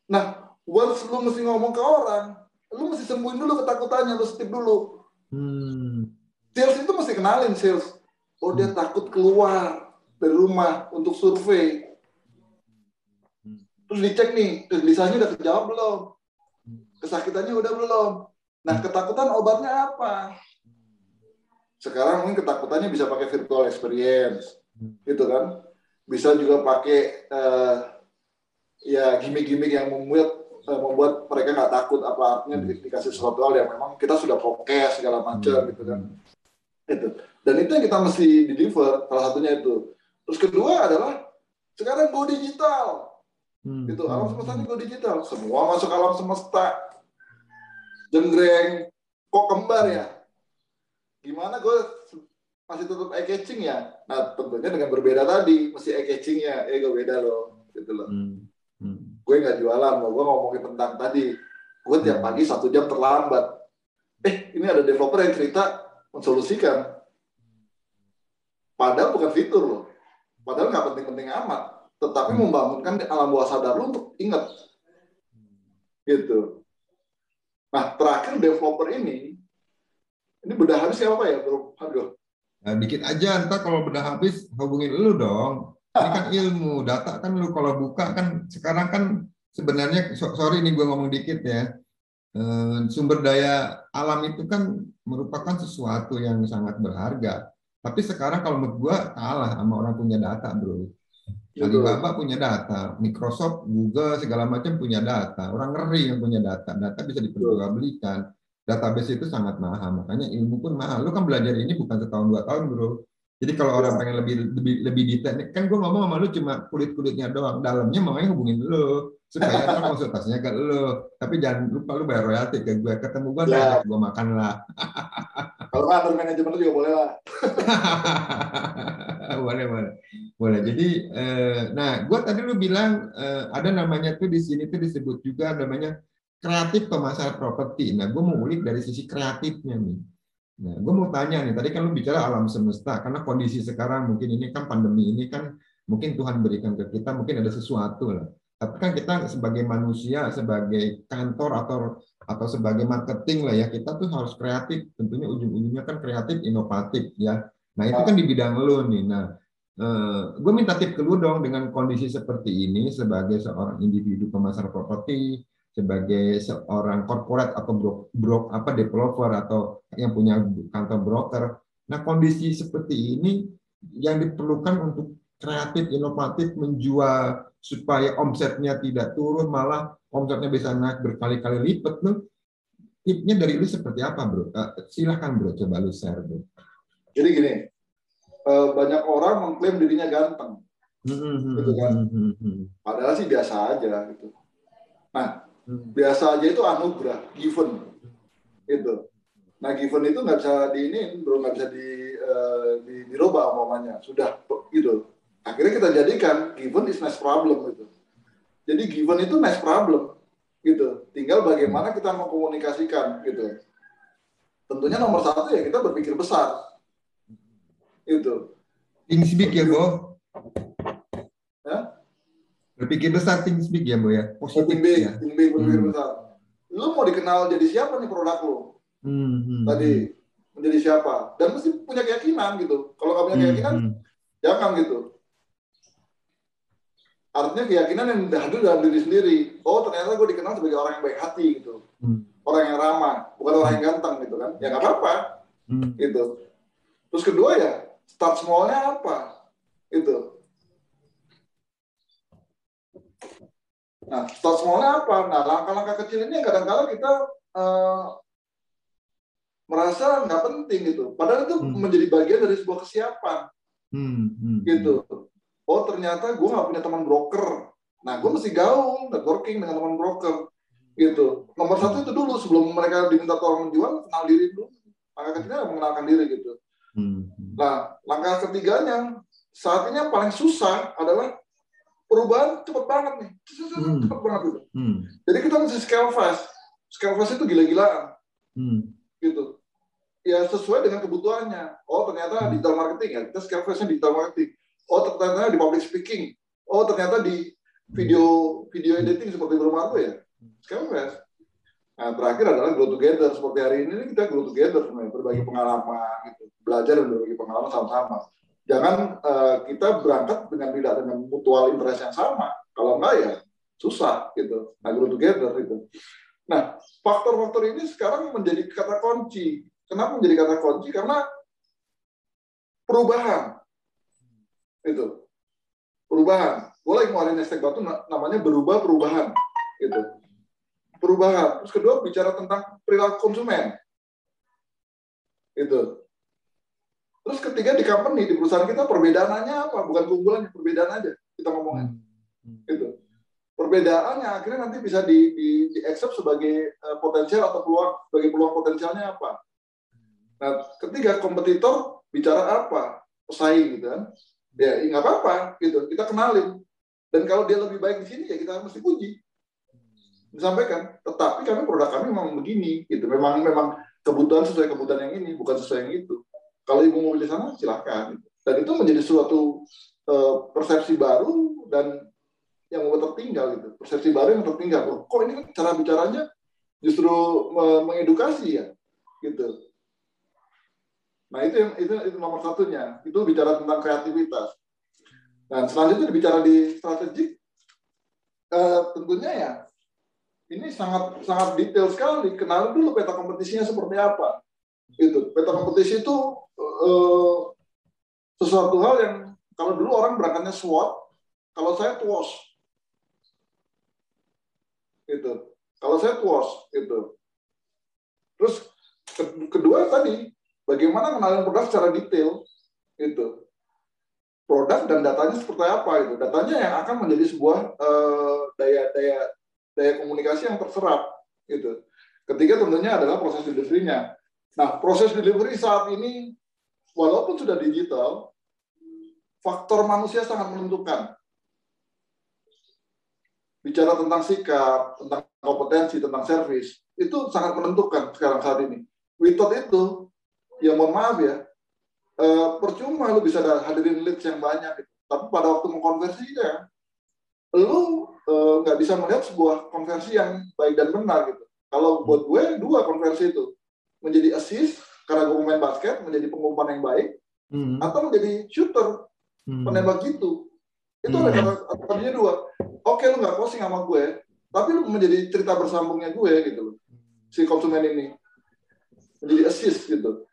Nah, once lu mesti ngomong ke orang, lu mesti sembuhin dulu ketakutannya, lu stop dulu. Sales itu mesti kenalin sales. Oh, dia takut keluar dari rumah untuk survei. Terus dicek nih, kegelisahannya udah kejawab belum? Kesakitannya udah belum? Nah, ketakutan obatnya apa? Sekarang mungkin ketakutannya bisa pakai virtual experience, gitu kan? Bisa juga pakai ya gimmick-gimmick yang membuat mereka nggak takut, apa artinya dikasih sesuatu hal yang memang kita sudah prokes segala macam, gitu kan? Itu. Dan itu yang kita mesti deliver, salah satunya itu. Terus kedua adalah sekarang go digital. Gitu, alam semesta ini go digital. Semua masuk alam semesta. Jenggreng, kok kembar ya? Gimana gue masih tetap eye-catching ya? Nah, tentunya dengan berbeda tadi, mesti eye-catchingnya. Gue beda loh, gitu loh. Gue nggak jualan, gue ngomongin tentang tadi. Gue tiap pagi 1 jam terlambat. Ini ada developer yang cerita mensolusikan. Padahal bukan fitur loh. Padahal nggak penting-penting amat. Tetapi membangunkan alam bawah sadar lo untuk ingat. Gitu. Nah, terakhir developer ini bedah habis siapa ya, bro? Aduh. Nah, dikit aja, ntar kalau bedah habis hubungin lu dong. Ini kan ilmu, data kan lu kalau buka kan sekarang kan sebenarnya, sorry nih gue ngomong dikit ya, sumber daya alam itu kan merupakan sesuatu yang sangat berharga. Tapi sekarang kalau menurut gue kalah sama orang punya data, bro. Alibaba punya data, Microsoft, Google, segala macam punya data. Orang ngeri yang punya data. Data bisa diperjualbelikan. Database itu sangat mahal, makanya ilmu pun mahal. Lu kan belajar ini bukan setahun 2 tahun, bro. Jadi kalau orang pengen lebih detail, kan gue ngomong sama lu cuma kulit-kulitnya doang, dalamnya makanya hubungin lu supaya ntar konsultasinya ke lu. Tapi jangan lupa lu bayar royalti ke gue, ketemu gue ngajak gue makan lah. Kalau nggak atur manajemen juga boleh lah. boleh. Jadi, nah, gue tadi lu bilang ada namanya tuh di sini tuh disebut juga namanya kreatif pemasar properti. Nah, gue mau ulik dari sisi kreatifnya nih. Nah, gue mau tanya nih, tadi kan lu bicara alam semesta, karena kondisi sekarang mungkin ini kan pandemi ini kan mungkin Tuhan berikan ke kita, mungkin ada sesuatu lah. Tapi kan kita sebagai manusia, sebagai kantor atau sebagai marketing lah ya, kita tuh harus kreatif. Tentunya ujung-ujungnya kan kreatif, inovatif ya. Nah, itu kan di bidang lu nih. Nah, gue minta tip ke lu dong dengan kondisi seperti ini sebagai seorang individu pemasar properti, sebagai seorang korporat atau developer atau yang punya kantor broker. Nah, kondisi seperti ini yang diperlukan untuk kreatif, inovatif, menjual supaya omsetnya tidak turun, malah omsetnya bisa naik berkali-kali lipat. Tipnya dari lu seperti apa, bro? Silahkan, bro, coba lu share, bro. Jadi gini, banyak orang mengklaim dirinya ganteng, gitu kan? Padahal sih biasa aja, gitu. Nah, biasa aja itu anugerah, given, gitu. Nah, given itu nggak bisa nggak bisa dirubah umpamanya, sudah gitu. Akhirnya kita jadikan given is nice problem gitu. Jadi given itu nice problem, gitu. Tinggal bagaimana kita mengkomunikasikan, gitu. Tentunya nomor 1 ya kita berpikir besar, gitu. Think big ya, Bo. Ya? Berpikir besar, think big ya, Bo ya. Positif ya. Think big, berpikir besar. Lu mau dikenal jadi siapa nih produk lu? Tadi menjadi siapa? Dan mesti punya keyakinan gitu. Kalau nggak punya keyakinan, jangan gitu. Artinya keyakinan yang hadir dalam diri sendiri. Oh, ternyata gue dikenal sebagai orang yang baik hati gitu. Orang yang ramah, bukan orang yang ganteng gitu kan. Ya nggak apa-apa. Gitu. Terus kedua ya, start small-nya apa? Gitu. Nah, start small-nya apa? Nah, langkah-langkah kecil ini kadang-kadang kita merasa nggak penting gitu. Padahal itu menjadi bagian dari sebuah kesiapan. Gitu. Oh, ternyata gue nggak punya teman broker. Nah, gue mesti gaul, networking dengan teman broker. Gitu. Nomor 1 itu dulu, sebelum mereka diminta tolong menjual, kenal diri dulu. Langkah ketiga mengenalkan diri gitu. Nah, langkah ketiganya, saat ini yang paling susah adalah perubahan cepat banget nih. Cepat banget gitu. Jadi kita mesti scale fast. Scale fast itu gila-gilaan. Gitu. ya sesuai dengan kebutuhannya. Oh ternyata digital marketing ya, kita skill face-nya digital marketing. Oh ternyata di public speaking. Oh ternyata di video editing seperti Bro Marco ya, skill face. Nah terakhir adalah grow together. Seperti hari ini kita grow together sebenarnya, berbagi pengalaman, gitu. Belajar dan berbagi pengalaman sama-sama. Jangan kita berangkat dengan mutual interest yang sama. Kalau enggak ya susah gitu. Nah, grow together itu. Nah, faktor-faktor ini sekarang menjadi kata kunci. Kenapa menjadi kata kunci? Karena perubahan. Itu. Perubahan. Boleh ngeluarin hashtag batu namanya berubah perubahan. Itu. Perubahan. Terus kedua bicara tentang perilaku konsumen. Itu. Terus ketiga di company, di perusahaan kita perbedaannya apa? Bukan keunggulannya, perbedaan aja kita ngomongin. Itu. Perbedaannya akhirnya nanti bisa di accept sebagai potensial atau sebagai peluang potensialnya apa. Nah, ketiga kompetitor bicara apa? Pesaing gitu kan. Ya, nggak apa-apa gitu. Kita kenalin. Dan kalau dia lebih baik di sini ya kita mesti puji. Disampaikan. Tetapi produk kami memang begini gitu. Memang kebutuhan sesuai kebutuhan yang ini, bukan sesuai yang itu. Kalau ibu mau di sana, silakan. Dan itu menjadi suatu persepsi baru dan yang tertinggal gitu. Persepsi baru yang tertinggal. Kok ini kan cara bicaranya justru mengedukasi ya, gitu. Nah itu nomor satunya. Itu bicara tentang kreativitas. Dan selanjutnya bicara di strategik, tentunya ya ini sangat detail sekali. Kenal dulu peta kompetisinya seperti apa. Itu peta kompetisi itu sesuatu hal yang kalau dulu orang berangkatnya SWOT, kalau saya TWOS. Itu. Kalau saya TWOS, itu. Terus kedua tadi, bagaimana mengenalin produk secara detail, itu. Produk dan datanya seperti apa itu. Datanya yang akan menjadi sebuah daya komunikasi yang terserap, itu. Ketiga tentunya adalah proses delivery-nya. Nah, proses delivery saat ini walaupun sudah digital, faktor manusia sangat menentukan. Bicara tentang sikap, tentang kompetensi, tentang servis, itu sangat menentukan sekarang saat ini. Without itu, ya mohon maaf ya, percuma lu bisa hadirin leads yang banyak, tapi pada waktu mengkonversinya, lu nggak bisa melihat sebuah konversi yang baik dan benar gitu. Kalau buat gue, dua konversi itu. Menjadi assist, karena gue pemain basket, menjadi pengumpan yang baik, atau menjadi shooter, penembak gitu. Itu ada kata-katanya dua. Oke, lu nggak posting sama gue, tapi lu menjadi cerita bersambungnya gue gitu loh. Si konsumen ini. Menjadi assist gitu.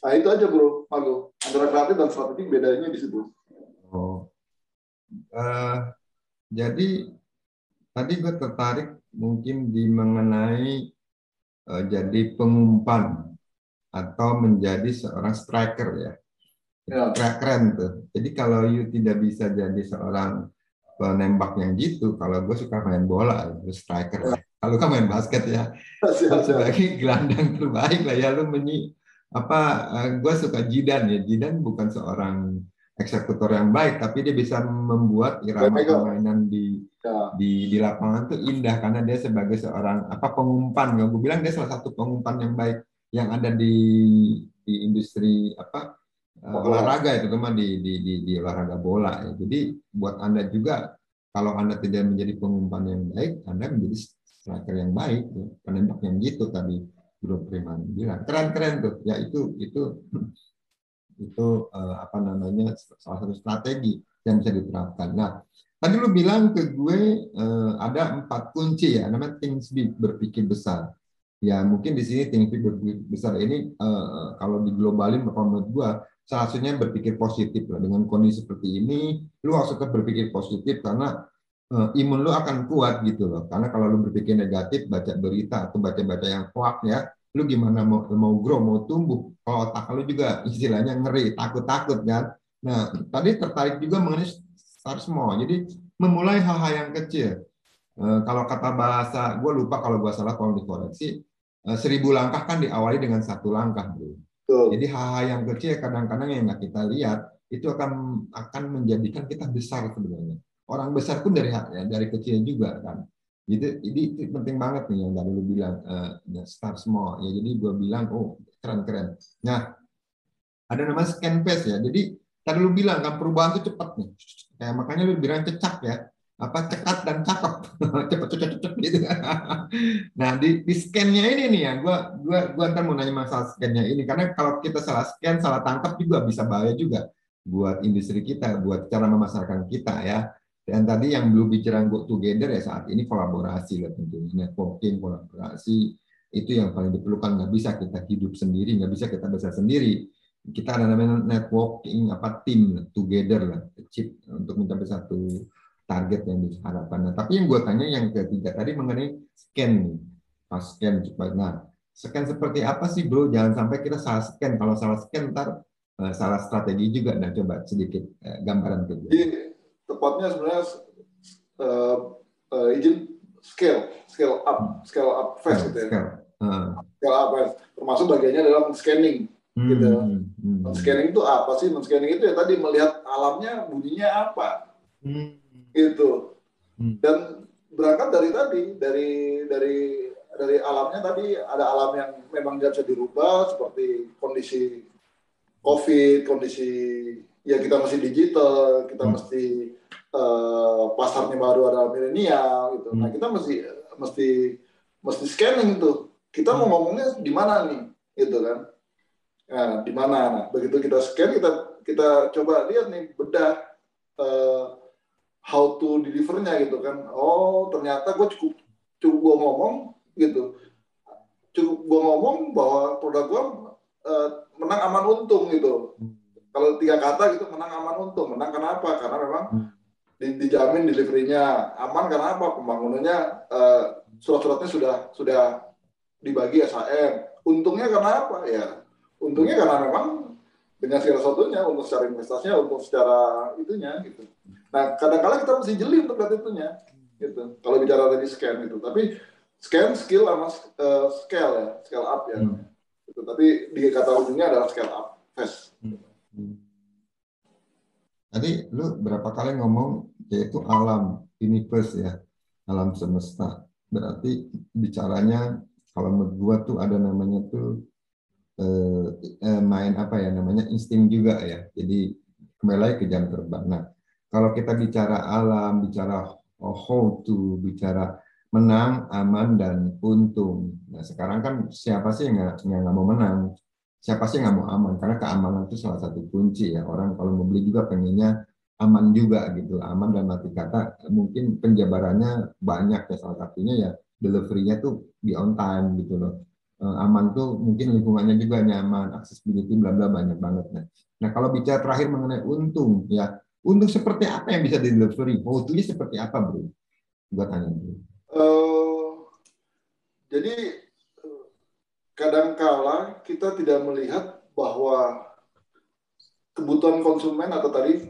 Nah, itu aja bro, Mago. Antara kreatif dan strategi bedanya di situ. Oh. Jadi tadi gue tertarik mungkin di mengenai jadi pengumpan atau menjadi seorang striker ya. Keren tuh. Jadi kalau you tidak bisa jadi seorang penembak yang gitu, kalau gue suka main bola, gue striker lah. Kalau kamu main basket ya, sebagai gelandang terbaik lah ya, lu gue suka Zidane ya. Zidane bukan seorang eksekutor yang baik, tapi dia bisa membuat irama permainan di lapangan tuh indah karena dia sebagai seorang pengumpan. Gue bilang dia salah satu pengumpan yang baik yang ada di industri olahraga itu cuma di olahraga bola ya. Jadi buat Anda juga kalau Anda tidak menjadi pengumpan yang baik, Anda menjadi striker yang baik, ya. Penembak yang gitu tadi Bro Priman bilang. Keren tuh. Ya itu salah satu strategi yang bisa diterapkan. Nah, tadi lu bilang ke gue ada 4 kunci ya, namanya think big, berpikir besar. Ya mungkin di sini think big, berpikir besar ini kalau diglobalin menurut gue salah satunya berpikir positif lah. Dengan kondisi seperti ini, lu harus tetap berpikir positif karena imun lu akan kuat gitu loh. Karena kalau lu berpikir negatif, baca berita atau baca-baca yang hoax ya, lu gimana mau grow, mau tumbuh. Kalau otak lu juga istilahnya ngeri, takut-takut kan. Nah, tadi tertarik juga mengenai start small. Jadi memulai hal-hal yang kecil. Kalau kata bahasa, gue lupa kalau gue salah, kalau dikoreksi, 1000 langkah kan diawali dengan 1 langkah, bro. Jadi hal-hal yang kecil kadang-kadang yang nggak kita lihat itu akan menjadikan kita besar sebenarnya. Orang besar pun dari kecil juga kan. Jadi itu penting banget nih yang tadi lu bilang start small. Ya jadi gue bilang keren. Nah, ada namanya scan face ya. Jadi tadi lu bilang kan perubahan itu cepat nih. Kayak makanya lu bilang cecak ya. Apa cekat dan cakep. Cepet gitu. Nah, di scan-nya ini nih ya, gua ntar mau nanya masalah scan-nya ini karena kalau kita salah scan, salah tangkap juga bisa bahaya juga buat industri kita, buat cara memasarkan kita ya. Dan tadi yang belum bicara go together ya saat ini kolaborasi lah tentunya, networking, kolaborasi itu yang paling diperlukan. Nggak bisa kita hidup sendiri, nggak bisa kita besar sendiri. Kita ada namanya networking apa tim together lah, chip untuk mencapai satu target yang diharapkan. Nah, tapi yang gue tanya yang ketiga tadi mengenai scan nih, pas scan cepat. Nah, scan seperti apa sih bro? Jangan sampai kita salah scan. Kalau salah scan ntar salah strategi juga. Nah, coba sedikit gambaran ke gue. Jadi tepatnya sebenarnya izin scale up fast gitu ya. Scale up fast. Termasuk bagiannya dalam scanning gitu. Scanning itu apa sih? Scanning itu ya tadi melihat alamnya bunyinya apa. Gitu. Dan berangkat dari alamnya tadi ada alam yang memang nggak bisa dirubah seperti kondisi COVID, kondisi ya kita masih digital, kita mesti pasarnya baru ada milenial gitu. Nah kita mesti scanning tuh. Kita mau ngomongnya di mana nih, gitu kan? Nah di mana? Nah, begitu kita scan kita coba lihat nih bedah how to delivernya gitu kan. Oh ternyata gue cukup gue ngomong gitu. Cukup gue ngomong bahwa produk gue menang aman untung gitu. Kalau 3 kata gitu menang aman untung. Menang kenapa? Karena memang dijamin deliverynya aman karena apa? Pembangunannya surat-suratnya sudah dibagi SHM. Untungnya karena apa? Ya untungnya karena memang dengan segala sesuatunya untuk secara investasinya, untuk secara itunya gitu. Nah kadang-kadang kita mesti jeli untuk lihat itunya gitu. Kalau bicara tadi scan gitu. Tapi scan skill sama scale up ya. Gitu. Tapi di kata ujungnya adalah scale up fast. Tadi lu berapa kali ngomong yaitu alam universe ya, alam semesta. Berarti bicaranya kalau menurut gua tuh ada namanya tuh main apa ya namanya insting juga ya. Jadi kembali lagi ke jam terbang. Nah, kalau kita bicara alam, bicara how to, bicara menang, aman dan untung. Nah, sekarang kan siapa sih yang nggak mau menang? Siapa sih nggak mau aman? Karena keamanan itu salah satu kunci ya. Orang kalau mau beli juga pengennya aman juga gitu. Aman dan arti kata mungkin penjabarannya banyak ya. Salah satunya ya delivery-nya tuh di on time gitu loh. Aman tuh mungkin lingkungannya juga nyaman, accessibility bla bla banyak banget. Nah, kalau bicara terakhir mengenai untung ya, untung seperti apa yang bisa di delivery? Mutunya seperti apa, bro? Gua tanya dulu. Jadi kadangkala kita tidak melihat bahwa kebutuhan konsumen atau tadi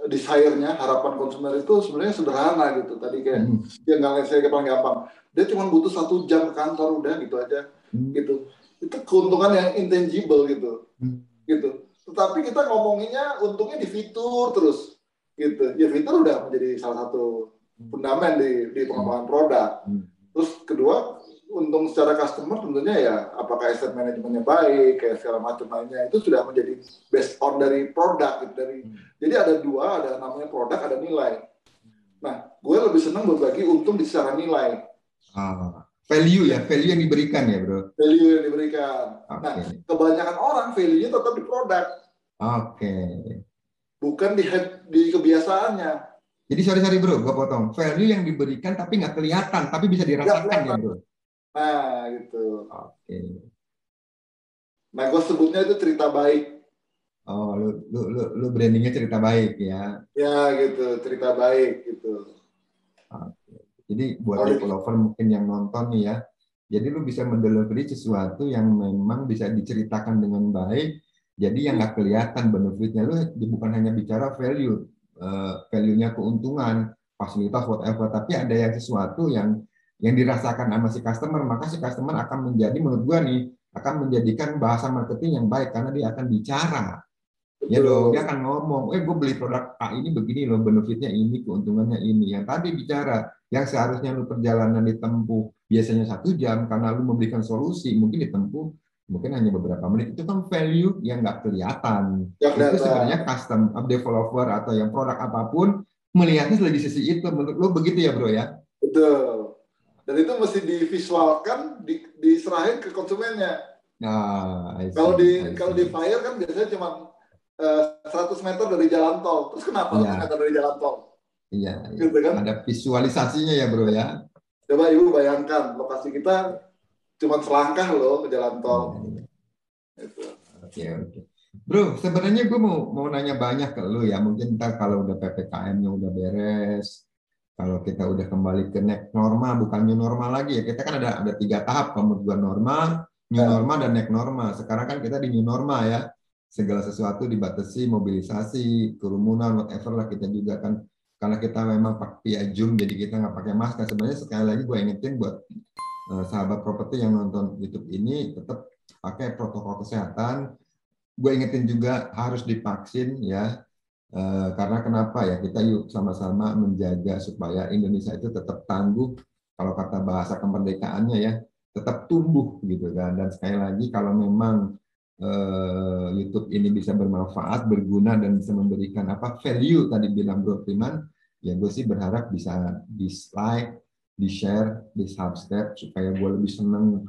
desire-nya, harapan konsumen itu sebenarnya sederhana gitu. Tadi kayak dia nggak saya gampang. Dia cuma butuh 1 jam ke kantor udah gitu aja. Gitu. Itu keuntungan yang intangible gitu. Gitu. Tetapi kita ngomonginnya untungnya di fitur terus. Gitu. Ya fitur udah menjadi salah satu fundament di pengembangan produk. Terus kedua, untung secara customer tentunya ya apakah asset manajemennya baik kayak segala macam lainnya itu sudah menjadi based on dari produk gitu jadi ada dua, ada namanya produk, ada nilai. Nah gue lebih senang berbagi untung di secara nilai. Value ya, value yang diberikan ya bro. Value yang diberikan. Nah kebanyakan orang value-nya tetap di produk. Bukan di kebiasaannya. Jadi sorry bro, gue potong. Value yang diberikan tapi nggak kelihatan, tapi bisa dirasakan ya bro. Nah, gitu. Nah, gue sebutnya itu cerita baik. Oh, lu brandingnya cerita baik ya? Ya, gitu, cerita baik gitu. Jadi buat developer mungkin yang nonton nih ya, jadi lu bisa mendelivery sesuatu yang memang bisa diceritakan dengan baik. Jadi yang nggak kelihatan benefitnya, lu bukan hanya bicara value, value-nya keuntungan, fasilitas whatever, tapi ada yang sesuatu yang dirasakan sama si customer, maka si customer akan menjadi, menurut gua nih, akan menjadikan bahasa marketing yang baik karena dia akan bicara. Betul. Ya dong, dia akan ngomong, gue beli produk A ini begini loh, benefitnya ini, keuntungannya ini. Yang tadi bicara, yang seharusnya lu perjalanan ditempuh biasanya 1 jam karena lu memberikan solusi, mungkin ditempuh mungkin hanya beberapa menit, itu kan value yang nggak kelihatan. Yang Itu data. sebenarnya custom developer atau yang produk apapun melihatnya dari sisi itu. Menurut lo begitu ya bro ya? Betul. Dan itu mesti divisualkan, diserahin ke konsumennya. Nah, I Kalau see, di I kalau di see. Fire kan biasanya cuma 100 meter dari jalan tol. Terus kenapa 100 Iya, meter dari jalan tol? iya, iya. Gitu kan? Ada visualisasinya ya bro ya? Coba ibu bayangkan lokasi kita cuma selangkah loh ke jalan tol. Iya, iya. Gitu. Oke, oke. Bro, sebenarnya gue mau nanya banyak ke lu ya. Mungkin ntar kalau udah PPKM-nya udah beres, kalau kita udah kembali ke normal, bukan new normal lagi ya. Kita kan ada 3 tahap, menurut gua normal, new Ya, normal, dan next normal. Sekarang kan kita di new normal ya. Segala sesuatu dibatasi, mobilisasi, kerumunan, whatever lah kita juga kan. Karena kita memang pakai Zoom, jadi kita nggak pakai masker. Sebenarnya sekali lagi gue ingetin buat sahabat properti yang nonton YouTube ini, tetap pakai protokol kesehatan. Gue ingetin juga harus divaksin ya. Karena kenapa ya, kita yuk sama-sama menjaga supaya Indonesia itu tetap tangguh, kalau kata bahasa kemerdekaannya ya, tetap tumbuh gitu kan. Dan sekali lagi kalau memang YouTube ini bisa bermanfaat, berguna, dan bisa memberikan apa value tadi bilang Bro Priman, ya gue sih berharap bisa di-like, di-share, di-subscribe supaya gue lebih seneng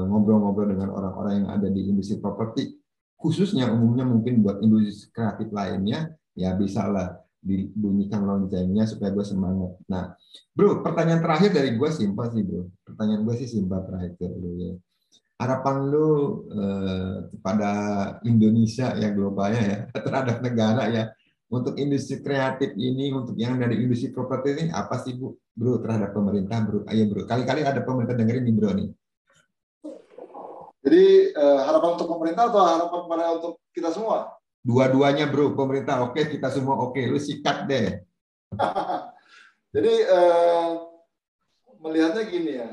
ngobrol-ngobrol dengan orang-orang yang ada di industri properti, khususnya umumnya mungkin buat industri kreatif lainnya, ya bisa lah dibunyikan loncengnya supaya gue semangat. Nah, bro, pertanyaan terakhir dari gue simpel sih bro. Pertanyaan gue sih simpel terakhir ke lu ya. Harapan lu kepada Indonesia ya, globalnya ya, terhadap negara ya, untuk industri kreatif ini, untuk yang dari industri properti ini, apa sih bro, terhadap pemerintah bro? Ayo bro, kali-kali ada pemerintah dengerin nih bro nih. jadi harapan untuk pemerintah atau harapan kepada untuk kita semua? Dua-duanya bro, pemerintah oke, kita semua oke, lu sikat deh. Jadi melihatnya gini ya,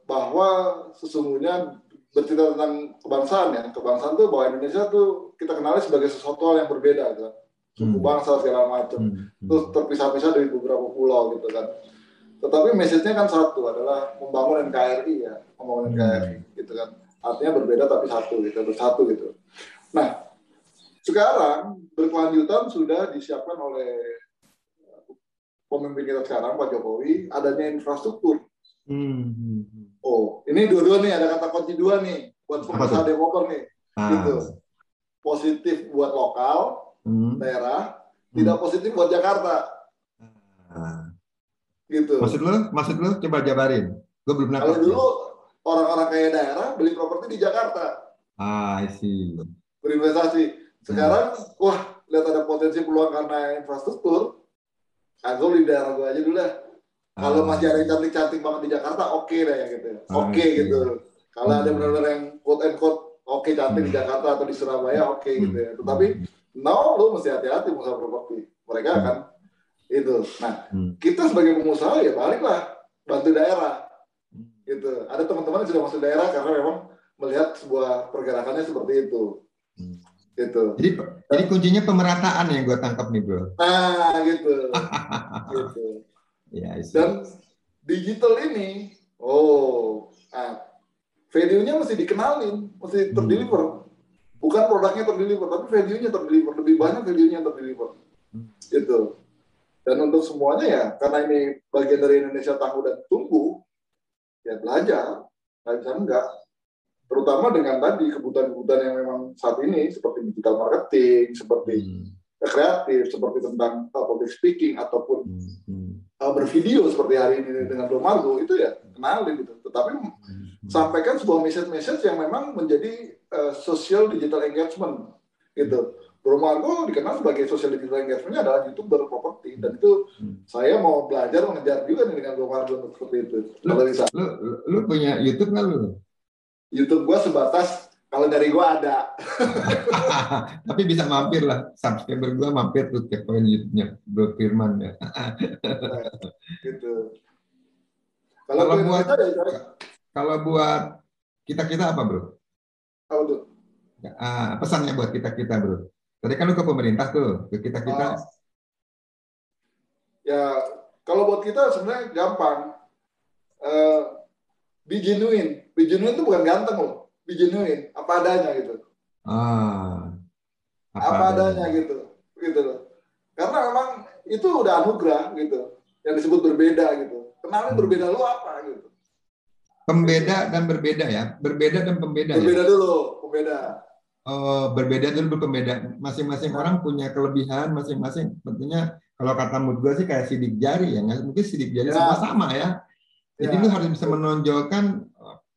bahwa sesungguhnya bercerita tentang kebangsaan ya, kebangsaan tuh bahwa Indonesia tuh kita kenali sebagai sesuatu hal yang berbeda kan, suku bangsa segala macam, terus terpisah-pisah dari beberapa pulau gitu kan. Tetapi message-nya kan satu, adalah membangun NKRI ya, membangun NKRI gitu kan. Artinya berbeda tapi satu gitu, bersatu gitu. Nah, sekarang berkelanjutan sudah disiapkan oleh pemimpin kita sekarang Pak Jokowi, adanya infrastruktur. Oh, ini dua-dua nih, ada kata kunci dua nih buat pengusaha developer nih, gitu. Positif buat lokal, daerah, tidak positif buat Jakarta. Gitu. Maksud lu coba jabarin. Gue belum nangkep. Kalau dulu orang-orang kaya daerah beli properti di Jakarta. I see. Berinvestasi. Sekarang, wah, lihat ada potensi peluang karena infrastruktur, gue di daerah gue aja dulu lah. Kalau masih ada yang cantik-cantik banget di Jakarta, oke deh ya gitu. Oke gitu. Kalau ada benar-benar yang quote and quote oke cantik di Jakarta atau di Surabaya, oke gitu ya. Tetapi now lu mesti hati-hati pengusaha properti. Mereka akan itu. Nah, kita sebagai pengusaha ya baliklah bantu daerah. Gitu. Ada teman-teman yang sudah masuk daerah karena memang melihat sebuah pergerakannya seperti itu. Gitu. Jadi kuncinya pemerataan yang gue tangkap nih bro. Nah gitu. Gitu. Ya, dan digital ini, value-nya mesti dikenalin, mesti terdeliver. Bukan produknya terdeliver, tapi value-nya terdeliver. Lebih banyak value-nya terdeliver. Gitu. Dan untuk semuanya ya, karena ini bagian dari Indonesia tangguh dan tumbuh, ya belajar, nggak bisa enggak. Terutama dengan tadi kebutuhan-kebutuhan yang memang saat ini, seperti digital marketing, seperti kreatif, seperti tentang public speaking, ataupun bervideo seperti hari ini dengan Bro Margo, itu ya kenalin gitu. Tetapi sampaikan sebuah message-message yang memang menjadi social digital engagement gitu. Bro Margo dikenal sebagai social digital engagement-nya adalah YouTuber properti, dan itu saya mau belajar mengejar juga nih dengan Bro Margo untuk seperti itu. Kalau bisa. Lu punya YouTube nggak lu? YouTube gua sebatas kalau dari gua ada. Tapi bisa mampir lah, subscriber gua mampir tuh kepoin YouTube-nya Bro Firman ya. Gitu. Kalau buat kita apa bro? Apa tuh? Pesannya buat kita bro. Tadi kan lu ke pemerintah tuh, ke kita. Ya kalau buat kita sebenarnya gampang. Be genuine itu bukan ganteng loh. genuine, apa adanya gitu. Ah, apa Apa adanya. adanya gitu loh. Karena memang itu udah anugerah gitu, yang disebut berbeda gitu. Kenalin berbeda lu apa gitu. Pembeda dan berbeda ya, berbeda dan pembeda ya. Berbeda dulu, pembeda. Berbeda dulu berpembeda. Masing-masing orang punya kelebihan masing-masing. Tentunya kalau kata menurut gue sih kayak sidik jari ya, nggak mungkin sidik jari semua Ya, sama ya. Jadi lu ya, harus bisa menonjolkan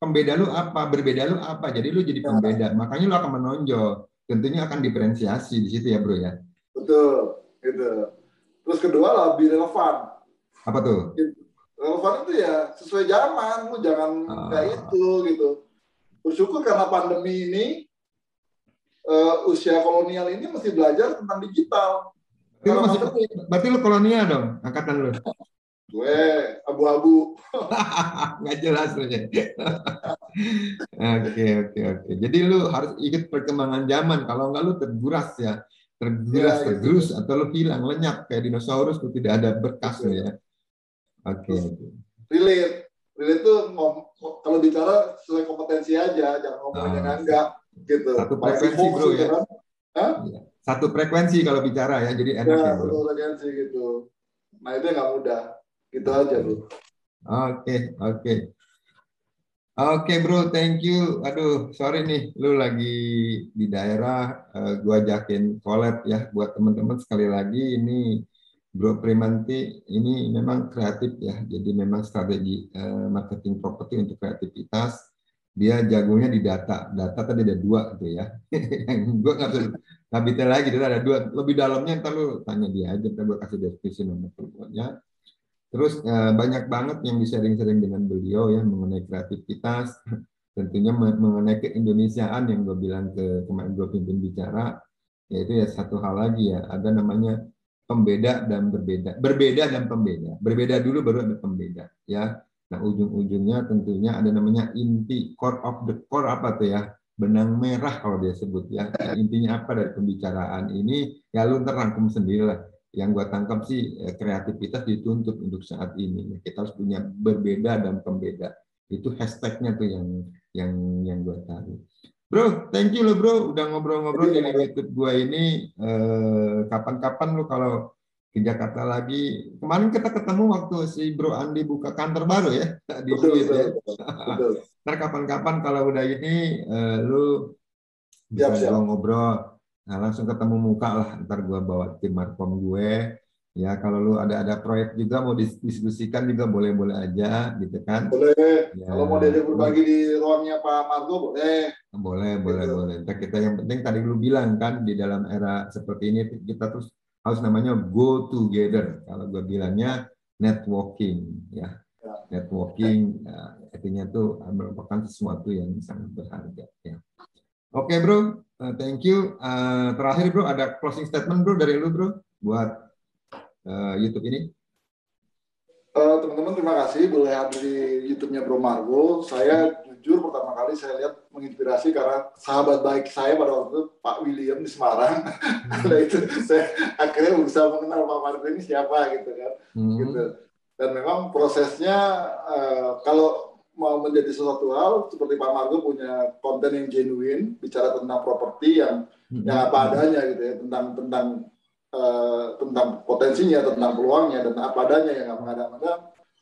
pembeda lu apa, berbeda lu apa. Jadi lu jadi ya, pembeda, makanya lu akan menonjol. Tentunya akan diferensiasi di situ ya bro ya. betul, gitu. Terus kedua lebih relevan. Apa tuh? Relevan itu ya sesuai zaman, lu jangan kayak Uh, itu gitu. Bersyukur karena pandemi ini, usia kolonial ini mesti belajar tentang digital. berarti lu Karena masih, pandemi, berarti lu kolonial dong, angkatan lu. gue abu-abu. Nggak jelas lu ya. Oke, oke, oke. Jadi lu harus ikut perkembangan zaman. Kalau nggak lu terguras ya. Tergiras, Ya gitu. tergerus, atau lu hilang, lenyap. Kayak dinosaurus tuh tidak ada bekas lu Gitu. ya. Oke, Terus oke. relate. Relate tuh kalau bicara sesuai kompetensi aja, jangan ngomongin yang Ah, enggak gitu. satu Apalagi frekuensi hoax bro gitu ya. kan. Hah? Iya. Satu frekuensi kalau bicara ya, jadi enak Ya, ya bro. satu frekuensi gitu. Nah, itu yang nggak mudah. Gitu aja, Oke, Bu. oke, oke. Oke bro, thank you. Aduh, sorry nih, lu lagi di daerah, gua ajakin collab ya buat teman-teman sekali lagi. Ini Bro Primanti ini memang kreatif ya, jadi memang strategi marketing properti untuk kreativitas. Dia jagonya di data. Data tadi ada dua tuh ya. Yang gua nggak bisa lagi, dia ada dua. Lebih dalamnya ntar lu tanya dia aja, ntar gua kasih deskripsi nomor teleponnya. Terus banyak banget yang di-sharing-sharing dengan beliau ya mengenai kreativitas, tentunya mengenai keindonesiaan yang gue bilang kemarin gue pimpin bicara, yaitu ya satu hal lagi ya, ada namanya pembeda dan berbeda, berbeda dan pembeda, berbeda dulu baru ada pembeda ya. Nah ujung-ujungnya tentunya ada namanya inti, core of the core apa tuh ya, benang merah kalau dia sebut ya. Nah, intinya apa dari pembicaraan ini ya lu ntar rangkum sendirilah. Yang gue tangkap sih kreativitas dituntut untuk saat ini. Kita harus punya berbeda dan pembeda. Itu hashtagnya tuh yang yang gue tahu. Bro, thank you lo bro, udah ngobrol-ngobrol Jadi, di link YouTube gue ini. Kapan-kapan lo kalau ke Jakarta lagi. Kemarin kita ketemu waktu si Bro Andi buka kantor baru ya di betul, Fluid betul, ya. betul. Betul. Ntar kapan-kapan kalau udah ini lu bisa Siap, gua siap. ngobrol, nah langsung ketemu muka lah, ntar gua bawa tim markom gue ya. Kalau lu ada proyek juga mau diskusikan juga boleh-boleh aja gitu kan Boleh. ya. Kalau mau diajak Lu berbagi di ruangnya Pak Margo, boleh. boleh boleh Gitu. boleh. Ntar kita yang penting tadi lu bilang kan di dalam era seperti ini kita terus harus namanya go together, kalau gua bilangnya networking ya. Ya. Networking artinya tuh merupakan sesuatu yang sangat berharga ya. Oke bro, thank you. Terakhir bro, ada closing statement bro dari lu bro buat YouTube ini. Teman-teman, terima kasih boleh hadir di YouTube-nya Bro Margo. Saya jujur pertama kali saya lihat menginspirasi karena sahabat baik saya pada waktu itu Pak William di Semarang. Karena itu saya akhirnya bisa mengenal Pak Margo ini siapa gitu kan. Gitu. Dan memang prosesnya kalau mau menjadi sesuatu hal seperti Pak Margo punya konten yang genuine, bicara tentang properti yang apa adanya gitu ya, tentang potensinya, tentang peluangnya, dan apa adanya yang nggak mengada-ngada.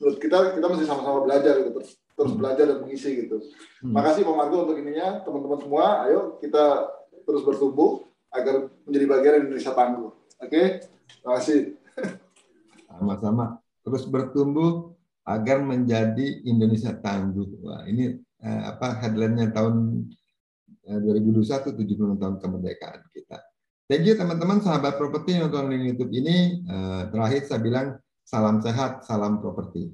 Menurut kita mesti sama-sama belajar gitu, terus belajar dan mengisi gitu. Makasih Pak Margo untuk ininya, teman-teman semua. Ayo kita terus bertumbuh agar menjadi bagian Indonesia tangguh. Oke, terima kasih. Sama-sama terus bertumbuh agar menjadi Indonesia tangguh. Wah, ini headline-nya tahun 2021 70 tahun kemerdekaan kita. Thank you teman-teman sahabat properti yang nonton di YouTube ini. Terakhir saya bilang salam sehat, salam properti.